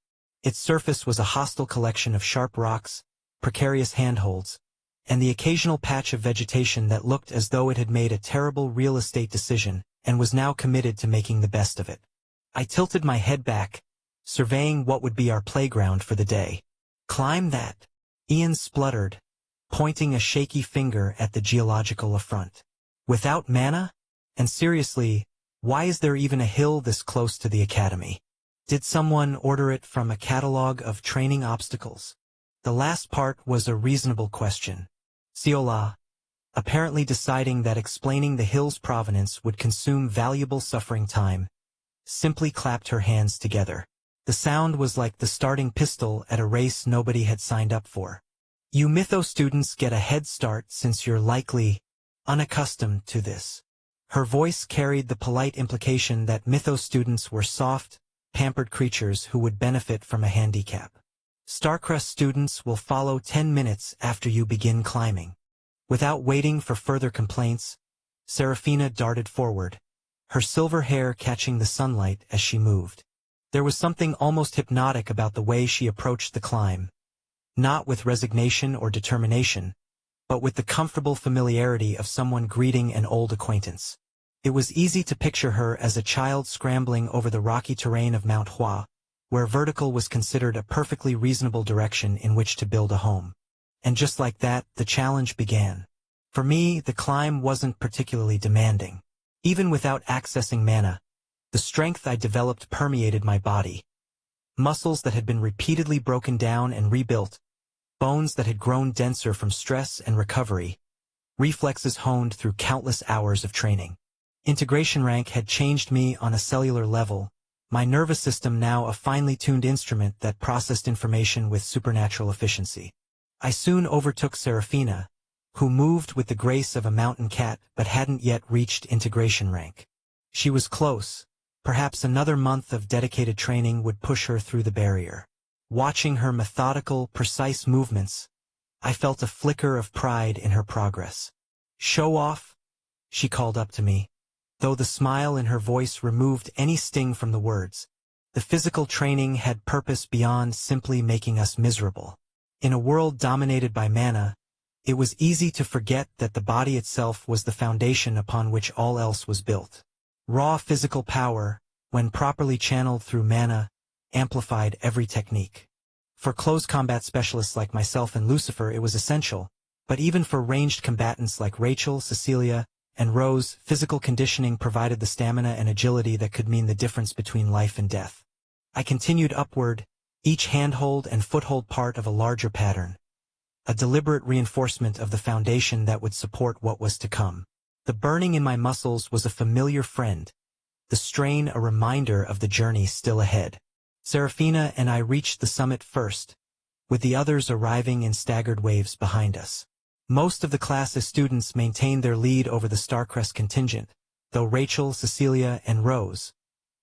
Its surface was a hostile collection of sharp rocks, precarious handholds, and the occasional patch of vegetation that looked as though it had made a terrible real estate decision and was now committed to making the best of it. I tilted my head back, surveying what would be our playground for the day. Climb that, Ian spluttered, pointing a shaky finger at the geological affront. Without mana? And seriously, why is there even a hill this close to the academy? Did someone order it from a catalog of training obstacles? The last part was a reasonable question. Seola, apparently deciding that explaining the hill's provenance would consume valuable suffering time, simply clapped her hands together. The sound was like the starting pistol at a race nobody had signed up for. You Mytho students get a head start since you're likely unaccustomed to this. Her voice carried the polite implication that Mytho students were soft, pampered creatures who would benefit from a handicap. Starcrest students will follow 10 minutes after you begin climbing. Without waiting for further complaints, Serafina darted forward, her silver hair catching the sunlight as she moved. There was something almost hypnotic about the way she approached the climb, not with resignation or determination, but with the comfortable familiarity of someone greeting an old acquaintance. It was easy to picture her as a child scrambling over the rocky terrain of Mount Hua, where vertical was considered a perfectly reasonable direction in which to build a home. And just like that, the challenge began. For me, the climb wasn't particularly demanding. Even without accessing mana, the strength I developed permeated my body. Muscles that had been repeatedly broken down and rebuilt, bones that had grown denser from stress and recovery, reflexes honed through countless hours of training. Integration rank had changed me on a cellular level, my nervous system now a finely tuned instrument that processed information with supernatural efficiency. I soon overtook Serafina, who moved with the grace of a mountain cat but hadn't yet reached integration rank. She was close. Perhaps another month of dedicated training would push her through the barrier. Watching her methodical, precise movements, I felt a flicker of pride in her progress. "Show off," she called up to me, though the smile in her voice removed any sting from the words. The physical training had purpose beyond simply making us miserable. In a world dominated by mana, it was easy to forget that the body itself was the foundation upon which all else was built. Raw physical power, when properly channeled through mana, amplified every technique. For close combat specialists like myself and Lucifer it was essential, but even for ranged combatants like Rachel, Cecilia, and Rose, physical conditioning provided the stamina and agility that could mean the difference between life and death. I continued upward, each handhold and foothold part of a larger pattern, a deliberate reinforcement of the foundation that would support what was to come. The burning in my muscles was a familiar friend, the strain a reminder of the journey still ahead. Serafina and I reached the summit first, with the others arriving in staggered waves behind us. Most of the class's students maintained their lead over the Starcrest contingent, though Rachel, Cecilia, and Rose,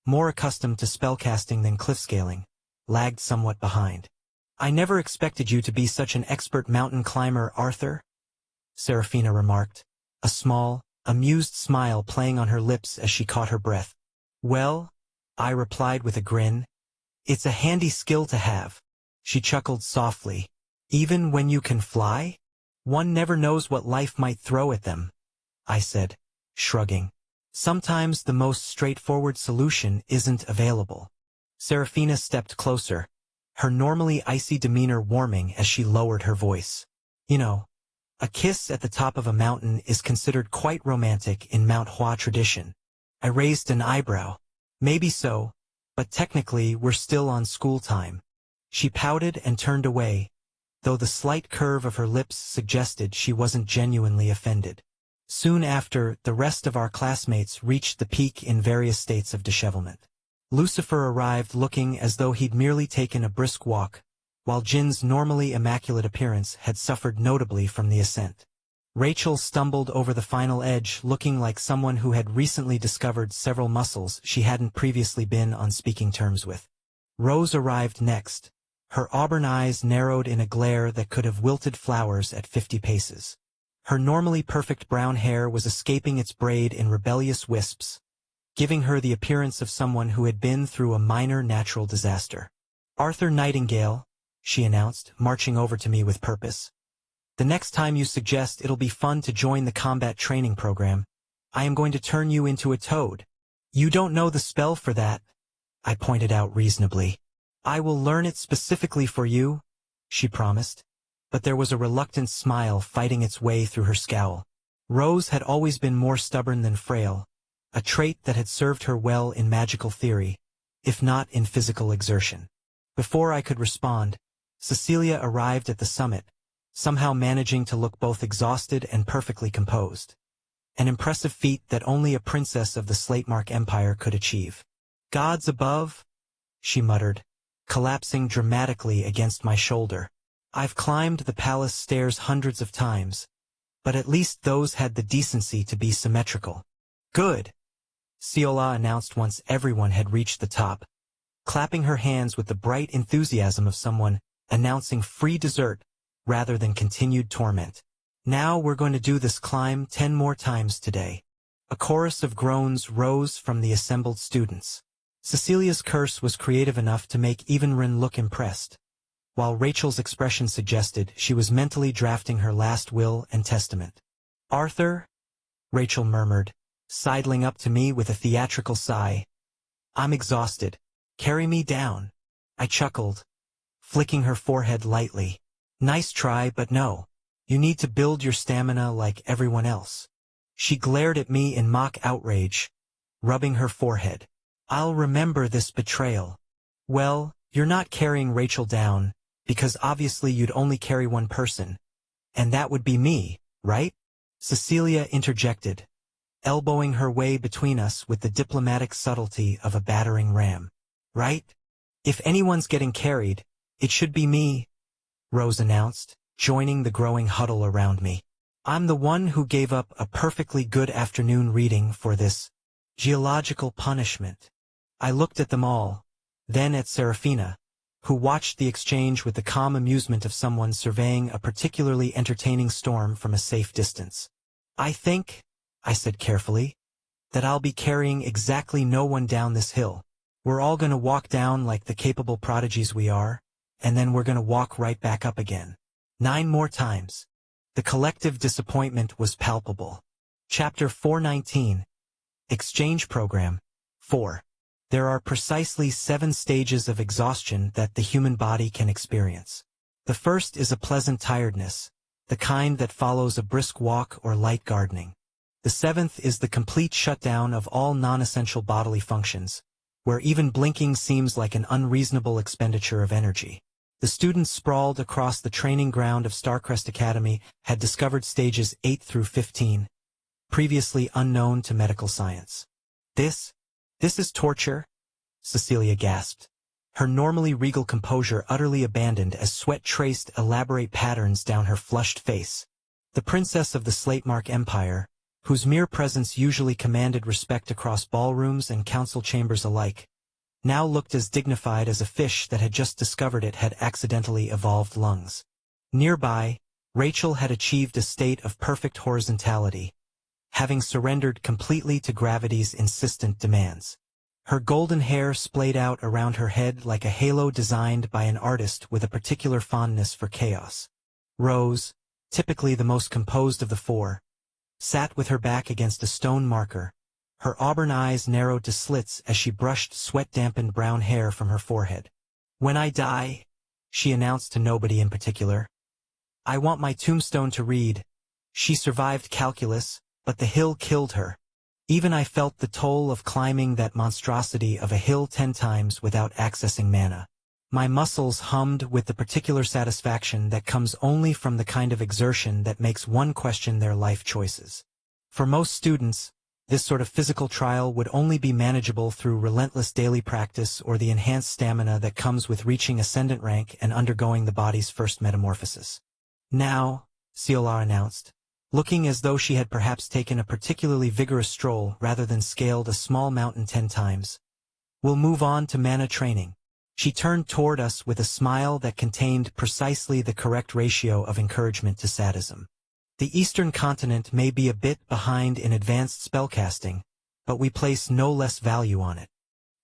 more accustomed to spellcasting than cliffscaling, lagged somewhat behind. "I never expected you to be such an expert mountain climber, Arthur," Serafina remarked, a small, amused smile playing on her lips as she caught her breath. "Well," I replied with a grin, "it's a handy skill to have." She chuckled softly. "Even when you can fly? One never knows what life might throw at them," I said, shrugging. "Sometimes the most straightforward solution isn't available." Serafina stepped closer, her normally icy demeanor warming as she lowered her voice. "You know, a kiss at the top of a mountain is considered quite romantic in Mount Hua tradition." I raised an eyebrow. "Maybe so, but technically we're still on school time." She pouted and turned away, though the slight curve of her lips suggested she wasn't genuinely offended. Soon after, the rest of our classmates reached the peak in various states of dishevelment. Lucifer arrived looking as though he'd merely taken a brisk walk, while Jin's normally immaculate appearance had suffered notably from the ascent. Rachel stumbled over the final edge looking like someone who had recently discovered several muscles she hadn't previously been on speaking terms with. Rose arrived next, her auburn eyes narrowed in a glare that could have wilted flowers at 50 paces. Her normally perfect brown hair was escaping its braid in rebellious wisps, giving her the appearance of someone who had been through a minor natural disaster. "Arthur Nightingale," she announced, marching over to me with purpose. "The next time you suggest it'll be fun to join the combat training program, I am going to turn you into a toad." "You don't know the spell for that," I pointed out reasonably. "I will learn it specifically for you," she promised, but there was a reluctant smile fighting its way through her scowl. Rose had always been more stubborn than frail, a trait that had served her well in magical theory, if not in physical exertion. Before I could respond, Cecilia arrived at the summit, somehow managing to look both exhausted and perfectly composed. An impressive feat that only a princess of the Slatemark Empire could achieve. "Gods above," she muttered, collapsing dramatically against my shoulder. "I've climbed the palace stairs hundreds of times, but at least those had the decency to be symmetrical." "Good," Ciola announced once everyone had reached the top, clapping her hands with the bright enthusiasm of someone announcing free dessert rather than continued torment. "Now we're going to do this climb 10 more times today." A chorus of groans rose from the assembled students. Cecilia's curse was creative enough to make even Rin look impressed, while Rachel's expression suggested she was mentally drafting her last will and testament. "Arthur," Rachel murmured, sidling up to me with a theatrical sigh. "I'm exhausted. Carry me down." I chuckled, flicking her forehead lightly. "Nice try, but no. You need to build your stamina like everyone else." She glared at me in mock outrage, rubbing her forehead. "I'll remember this betrayal." "Well, you're not carrying Rachel down, because obviously you'd only carry one person, and that would be me, right?" Cecilia interjected, elbowing her way between us with the diplomatic subtlety of a battering ram. "Right? If anyone's getting carried, it should be me," Rose announced, joining the growing huddle around me. "I'm the one who gave up a perfectly good afternoon reading for this geological punishment." I looked at them all, then at Serafina, who watched the exchange with the calm amusement of someone surveying a particularly entertaining storm from a safe distance. "I think," I said carefully, "that I'll be carrying exactly no one down this hill. We're all going to walk down like the capable prodigies we are, and then we're going to walk right back up again. 9 more times." The collective disappointment was palpable. Chapter 419. Exchange Program. 4. There are precisely 7 stages of exhaustion that the human body can experience. The first is a pleasant tiredness, the kind that follows a brisk walk or light gardening. The 7th is the complete shutdown of all non-essential bodily functions, where even blinking seems like an unreasonable expenditure of energy. The students sprawled across the training ground of Starcrest Academy had discovered stages 8 through 15, previously unknown to medical science. This is torture," Cecilia gasped, her normally regal composure utterly abandoned as sweat traced elaborate patterns down her flushed face. The princess of the Slatemark Empire, whose mere presence usually commanded respect across ballrooms and council chambers alike, now looked as dignified as a fish that had just discovered it had accidentally evolved lungs. Nearby, Rachel had achieved a state of perfect horizontality, having surrendered completely to gravity's insistent demands. Her golden hair splayed out around her head like a halo designed by an artist with a particular fondness for chaos. Rose, typically the most composed of the 4, sat with her back against a stone marker, her auburn eyes narrowed to slits as she brushed sweat-dampened brown hair from her forehead. "When I die," she announced to nobody in particular, "I want my tombstone to read, 'She survived calculus, but the hill killed her.'" Even I felt the toll of climbing that monstrosity of a hill 10 times without accessing mana. My muscles hummed with the particular satisfaction that comes only from the kind of exertion that makes one question their life choices. For most students, this sort of physical trial would only be manageable through relentless daily practice or the enhanced stamina that comes with reaching ascendant rank and undergoing the body's first metamorphosis. Now, Ciola announced, looking as though she had perhaps taken a particularly vigorous stroll rather than scaled a small mountain 10 times. We'll move on to mana training. She turned toward us with a smile that contained precisely the correct ratio of encouragement to sadism. The Eastern continent may be a bit behind in advanced spellcasting, but we place no less value on it.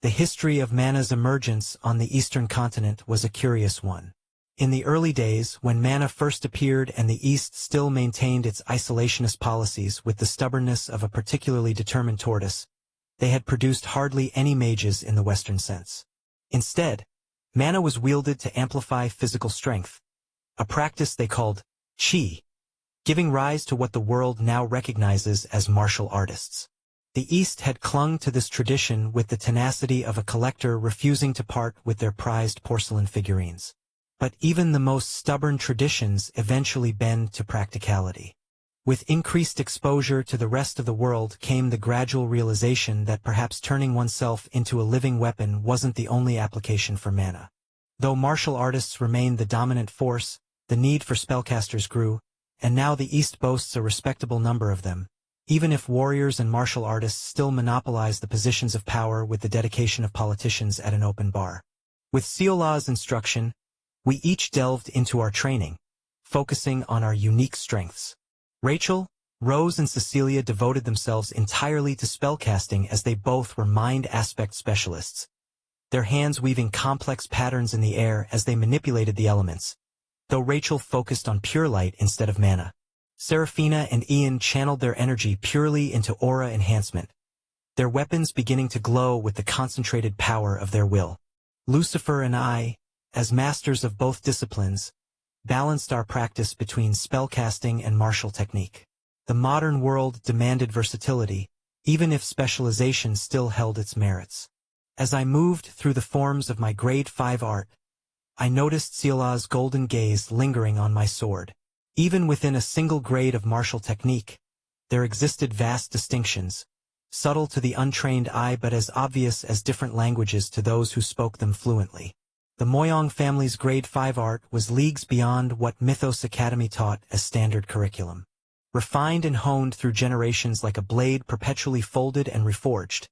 The history of mana's emergence on the Eastern continent was a curious one. In the early days, when mana first appeared and the East still maintained its isolationist policies with the stubbornness of a particularly determined tortoise, they had produced hardly any mages in the Western sense. Instead, mana was wielded to amplify physical strength, a practice they called chi, giving rise to what the world now recognizes as martial artists. The East had clung to this tradition with the tenacity of a collector refusing to part with their prized porcelain figurines. But even the most stubborn traditions eventually bend to practicality. With increased exposure to the rest of the world came the gradual realization that perhaps turning oneself into a living weapon wasn't the only application for mana. Though martial artists remained the dominant force, the need for spellcasters grew, and now the East boasts a respectable number of them, even if warriors and martial artists still monopolize the positions of power with the dedication of politicians at an open bar. With Ciola's instruction, we each delved into our training, focusing on our unique strengths. Rachel, Rose and Cecilia devoted themselves entirely to spellcasting as they both were mind aspect specialists, their hands weaving complex patterns in the air as they manipulated the elements, though Rachel focused on pure light instead of mana. Serafina and Ian channeled their energy purely into aura enhancement, their weapons beginning to glow with the concentrated power of their will. Lucifer and I, as masters of both disciplines, balanced our practice between spellcasting and martial technique. The modern world demanded versatility, even if specialization still held its merits. As I moved through the forms of my grade 5 art, I noticed Ciola's golden gaze lingering on my sword. Even within a single grade of martial technique, there existed vast distinctions, subtle to the untrained eye but as obvious as different languages to those who spoke them fluently. The Moyong family's grade 5 art was leagues beyond what Mythos Academy taught as standard curriculum. Refined and honed through generations like a blade perpetually folded and reforged,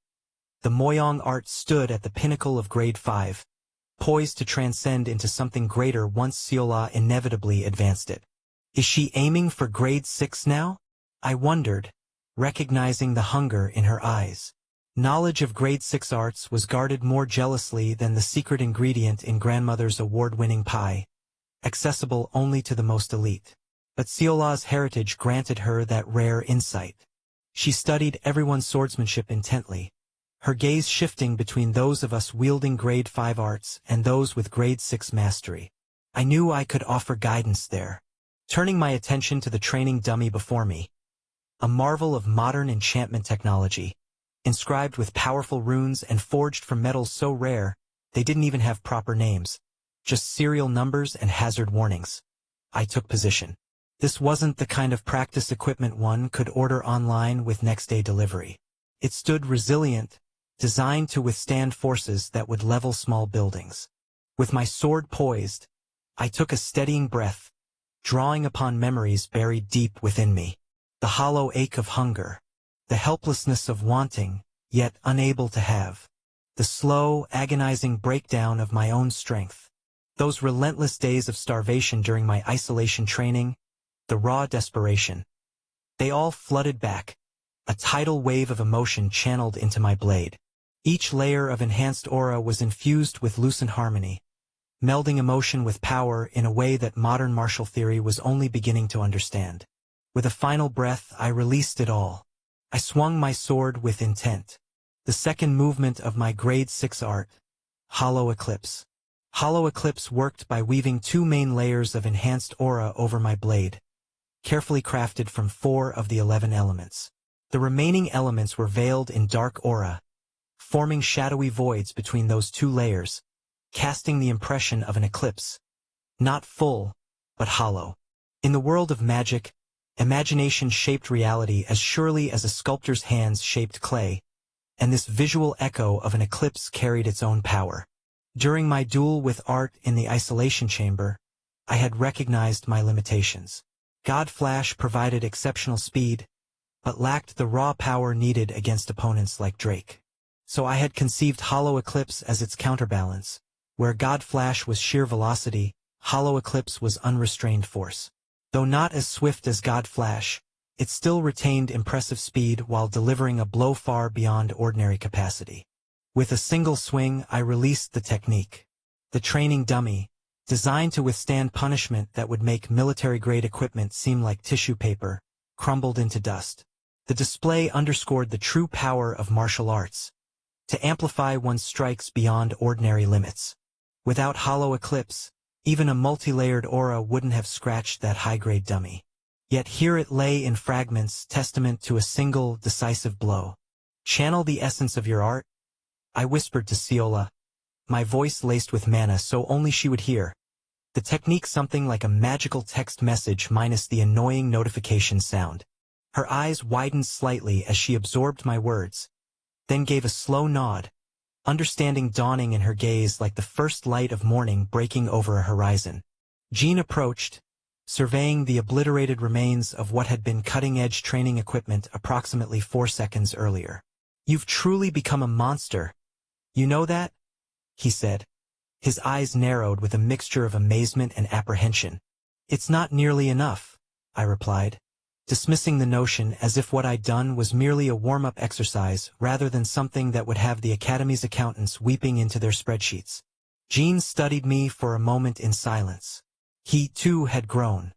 the Moyong art stood at the pinnacle of grade 5, poised to transcend into something greater once Ciola inevitably advanced it. Is she aiming for grade 6 now? I wondered, recognizing the hunger in her eyes. Knowledge of grade 6 arts was guarded more jealously than the secret ingredient in grandmother's award-winning pie, accessible only to the most elite. But Ciola's heritage granted her that rare insight. She studied everyone's swordsmanship intently, her gaze shifting between those of us wielding grade 5 arts and those with grade 6 mastery. I knew I could offer guidance there. Turning my attention to the training dummy before me, a marvel of modern enchantment technology, inscribed with powerful runes and forged from metals so rare, they didn't even have proper names, just serial numbers and hazard warnings. I took position. This wasn't the kind of practice equipment one could order online with next-day delivery. It stood resilient, designed to withstand forces that would level small buildings. With my sword poised, I took a steadying breath, drawing upon memories buried deep within me. The hollow ache of hunger, the helplessness of wanting, yet unable to have, the slow, agonizing breakdown of my own strength. Those relentless days of starvation during my isolation training, the raw desperation. They all flooded back, a tidal wave of emotion channeled into my blade. Each layer of enhanced aura was infused with lucent harmony, melding emotion with power in a way that modern martial theory was only beginning to understand. With a final breath, I released it all. I swung my sword with intent. The second movement of my grade 6 art, Hollow Eclipse. Hollow Eclipse worked by weaving 2 main layers of enhanced aura over my blade, carefully crafted from 4 of the 11 elements. The remaining elements were veiled in dark aura, forming shadowy voids between those two layers, casting the impression of an eclipse. Not full, but hollow. In the world of magic, imagination shaped reality as surely as a sculptor's hands shaped clay, and this visual echo of an eclipse carried its own power. During my duel with art in the isolation chamber, I had recognized my limitations. God Flash provided exceptional speed, but lacked the raw power needed against opponents like Drake. So I had conceived Hollow Eclipse as its counterbalance. Where God Flash was sheer velocity, Hollow Eclipse was unrestrained force. Though not as swift as God Flash, it still retained impressive speed while delivering a blow far beyond ordinary capacity. With a single swing, I released the technique. The training dummy, designed to withstand punishment that would make military-grade equipment seem like tissue paper, crumbled into dust. The display underscored the true power of martial arts, to amplify one's strikes beyond ordinary limits. Without Hollow Eclipse, even a multi-layered aura wouldn't have scratched that high-grade dummy. Yet here it lay in fragments, testament to a single, decisive blow. Channel the essence of your art? I whispered to Ciola, my voice laced with mana so only she would hear. The technique something like a magical text message minus the annoying notification sound. Her eyes widened slightly as she absorbed my words, then gave a slow nod, understanding dawning in her gaze like the first light of morning breaking over a horizon. Jean approached, surveying the obliterated remains of what had been cutting-edge training equipment approximately 4 seconds earlier. You've truly become a monster. You know that? He said. His eyes narrowed with a mixture of amazement and apprehension. It's not nearly enough, I replied, dismissing the notion as if what I'd done was merely a warm-up exercise rather than something that would have the Academy's accountants weeping into their spreadsheets. Jean studied me for a moment in silence. He, too, had grown.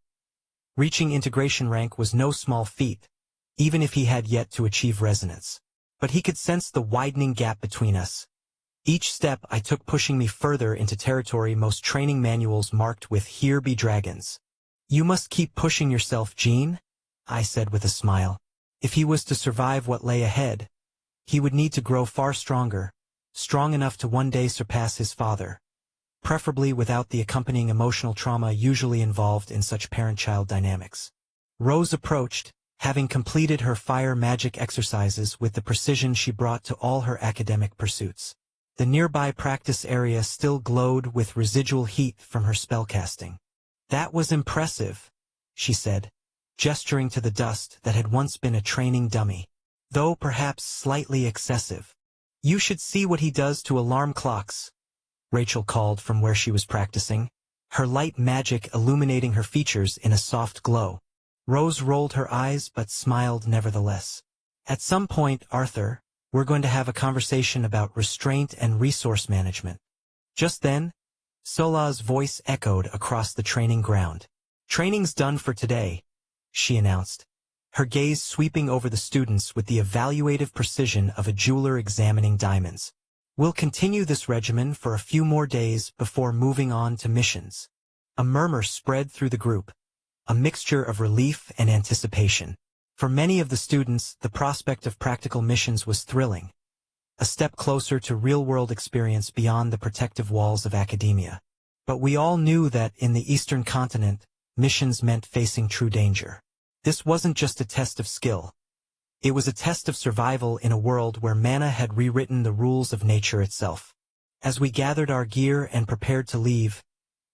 Reaching integration rank was no small feat, even if he had yet to achieve resonance. But he could sense the widening gap between us. Each step I took pushing me further into territory most training manuals marked with "Here be dragons." You must keep pushing yourself, Jean, I said with a smile. If he was to survive what lay ahead, he would need to grow far stronger, strong enough to one day surpass his father, preferably without the accompanying emotional trauma usually involved in such parent-child dynamics. Rose approached, having completed her fire magic exercises with the precision she brought to all her academic pursuits. The nearby practice area still glowed with residual heat from her spellcasting. That was impressive, she said, gesturing to the dust that had once been a training dummy, though perhaps slightly excessive. You should see what he does to alarm clocks, Rachel called from where she was practicing, her light magic illuminating her features in a soft glow. Rose rolled her eyes but smiled nevertheless. At some point, Arthur, we're going to have a conversation about restraint and resource management. Just then, Sola's voice echoed across the training ground. Training's done for today, she announced, her gaze sweeping over the students with the evaluative precision of a jeweler examining diamonds. We'll continue this regimen for a few more days before moving on to missions. A murmur spread through the group, a mixture of relief and anticipation. For many of the students, the prospect of practical missions was thrilling, a step closer to real-world experience beyond the protective walls of academia. But we all knew that, in the Eastern continent, missions meant facing true danger. This wasn't just a test of skill. It was a test of survival in a world where mana had rewritten the rules of nature itself. As we gathered our gear and prepared to leave,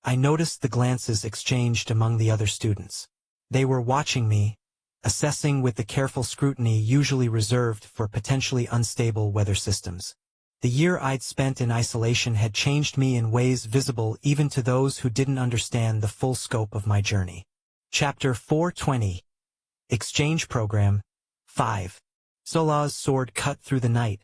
I noticed the glances exchanged among the other students. They were watching me, assessing with the careful scrutiny usually reserved for potentially unstable weather systems. The year I'd spent in isolation had changed me in ways visible even to those who didn't understand the full scope of my journey. Chapter 420. Exchange Program 5. Sola's sword cut through the night,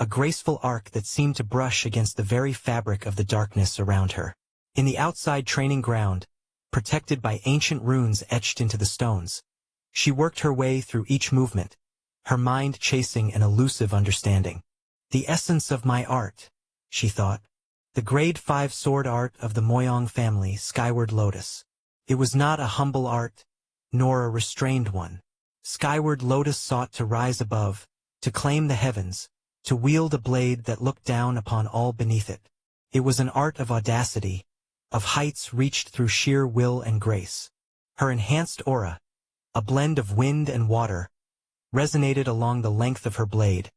a graceful arc that seemed to brush against the very fabric of the darkness around her. In the outside training ground, protected by ancient runes etched into the stones, she worked her way through each movement, her mind chasing an elusive understanding. The essence of my art, she thought. The grade 5 sword art of the Moyong family, Skyward Lotus. It was not a humble art, nor a restrained one. Skyward Lotus sought to rise above, to claim the heavens, to wield a blade that looked down upon all beneath it. It was an art of audacity, of heights reached through sheer will and grace. Her enhanced aura, a blend of wind and water, resonated along the length of her blade,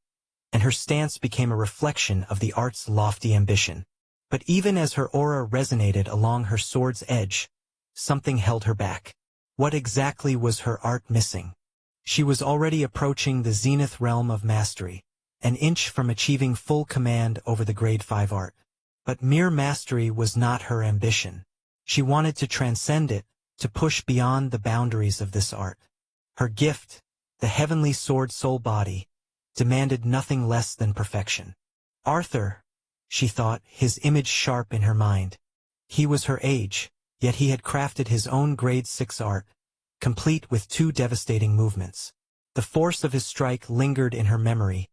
and her stance became a reflection of the art's lofty ambition. But even as her aura resonated along her sword's edge, something held her back. What exactly was her art missing? She was already approaching the zenith realm of mastery, an inch from achieving full command over the Grade 5 art. But mere mastery was not her ambition. She wanted to transcend it, to push beyond the boundaries of this art. Her gift, the heavenly sword soul body, demanded nothing less than perfection. Arthur, she thought, his image sharp in her mind. He was her age, yet he had crafted his own Grade 6 art, complete with 2 devastating movements. The force of his strike lingered in her memory,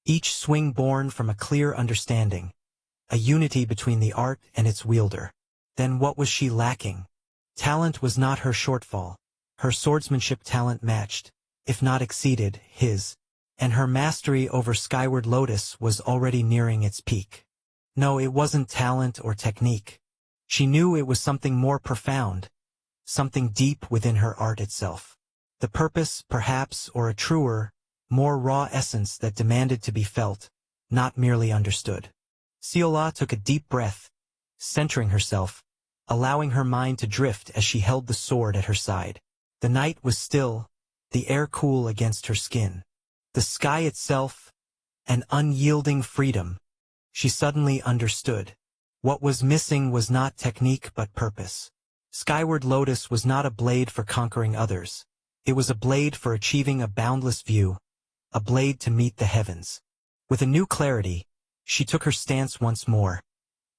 each swing born from a clear understanding, a unity between the art and its wielder. Then what was she lacking? Talent was not her shortfall. Her swordsmanship talent matched, if not exceeded, his, and her mastery over Skyward Lotus was already nearing its peak. No, it wasn't talent or technique. She knew it was something more profound, something deep within her art itself. The purpose, perhaps, or a truer, more raw essence that demanded to be felt, not merely understood. Seola took a deep breath, centering herself, allowing her mind to drift as she held the sword at her side. The night was still, the air cool against her skin. The sky itself, an unyielding freedom. She suddenly understood. What was missing was not technique but purpose. Skyward Lotus was not a blade for conquering others. It was a blade for achieving a boundless view, a blade to meet the heavens. With a new clarity, she took her stance once more,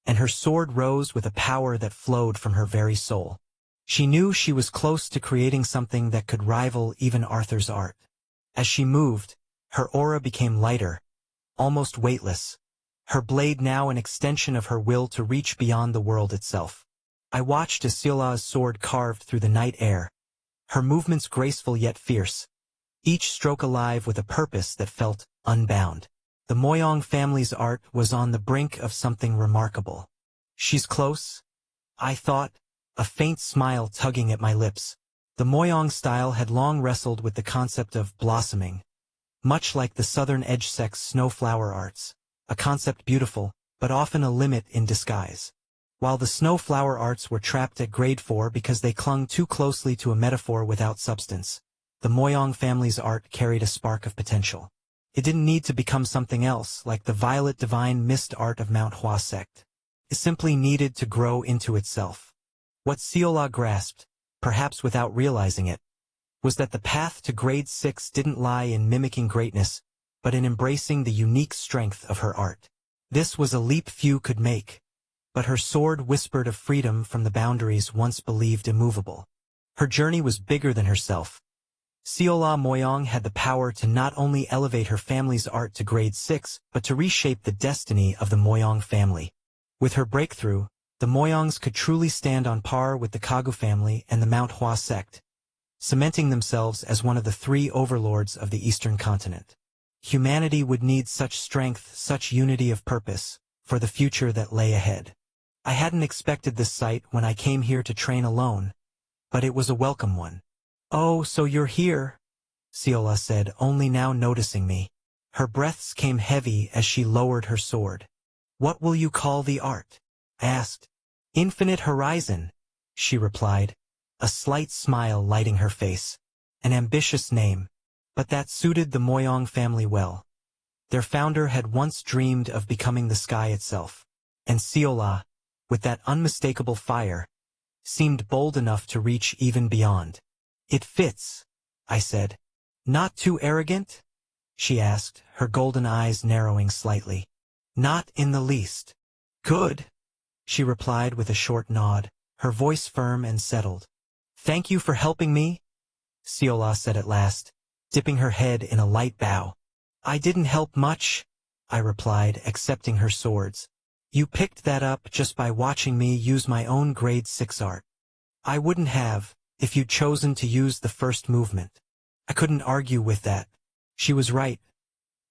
and her sword rose with a power that flowed from her very soul. She knew she was close to creating something that could rival even Arthur's art. As she moved, her aura became lighter, almost weightless, her blade now an extension of her will to reach beyond the world itself. I watched as Seola's sword carved through the night air, her movements graceful yet fierce, each stroke alive with a purpose that felt unbound. The Moyong family's art was on the brink of something remarkable. She's close, I thought, a faint smile tugging at my lips. The Moyong style had long wrestled with the concept of blossoming, much like the Southern Edge Sect's snowflower arts, a concept beautiful, but often a limit in disguise. While the snowflower arts were trapped at Grade 4 because they clung too closely to a metaphor without substance, the Moyong family's art carried a spark of potential. It didn't need to become something else, like the violet divine mist art of Mount Hua sect. It simply needed to grow into itself. What Seola grasped, perhaps without realizing it, was that the path to Grade 6 didn't lie in mimicking greatness, but in embracing the unique strength of her art. This was a leap few could make, but her sword whispered of freedom from the boundaries once believed immovable. Her journey was bigger than herself. Seola Moyong had the power to not only elevate her family's art to Grade 6, but to reshape the destiny of the Moyong family. With her breakthrough, the Moyongs could truly stand on par with the Kagu family and the Mount Hua sect, cementing themselves as one of the 3 overlords of the Eastern continent. Humanity would need such strength, such unity of purpose, for the future that lay ahead. I hadn't expected this sight when I came here to train alone, but it was a welcome one. "Oh, so you're here," Seola said, only now noticing me. Her breaths came heavy as she lowered her sword. "What will you call the art?" I asked. "Infinite Horizon," she replied, a slight smile lighting her face. An ambitious name, but that suited the Moyong family well. Their founder had once dreamed of becoming the sky itself, and Seola, with that unmistakable fire, seemed bold enough to reach even beyond. "It fits," I said. "Not too arrogant?" she asked, her golden eyes narrowing slightly. "Not in the least." "Good," she replied with a short nod, her voice firm and settled. "Thank you for helping me," Seola said at last, dipping her head in a light bow. "I didn't help much," I replied, accepting her swords. "You picked that up just by watching me use my own Grade 6 art. I wouldn't have, if you'd chosen to use the first movement." I couldn't argue with that. She was right.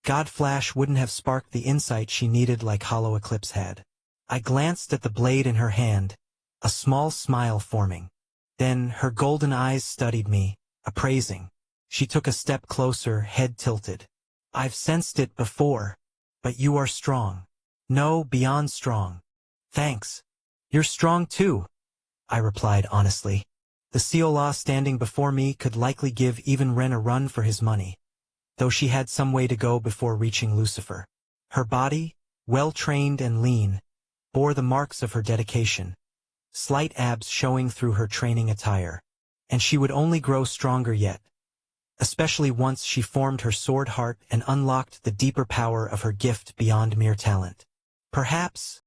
God Flash wouldn't have sparked the insight she needed like Hollow Eclipse had. I glanced at the blade in her hand, a small smile forming. Then her golden eyes studied me, appraising. She took a step closer, head tilted. I've sensed it before. But you are strong. No, beyond strong. Thanks. You're strong too, I replied honestly. The Seolah standing before me could likely give even Ren a run for his money, though she had some way to go before reaching Lucifer. Her body, well-trained and lean, bore the marks of her dedication, slight abs showing through her training attire. And she would only grow stronger yet, especially once she formed her sword heart and unlocked the deeper power of her gift beyond mere talent. Perhaps,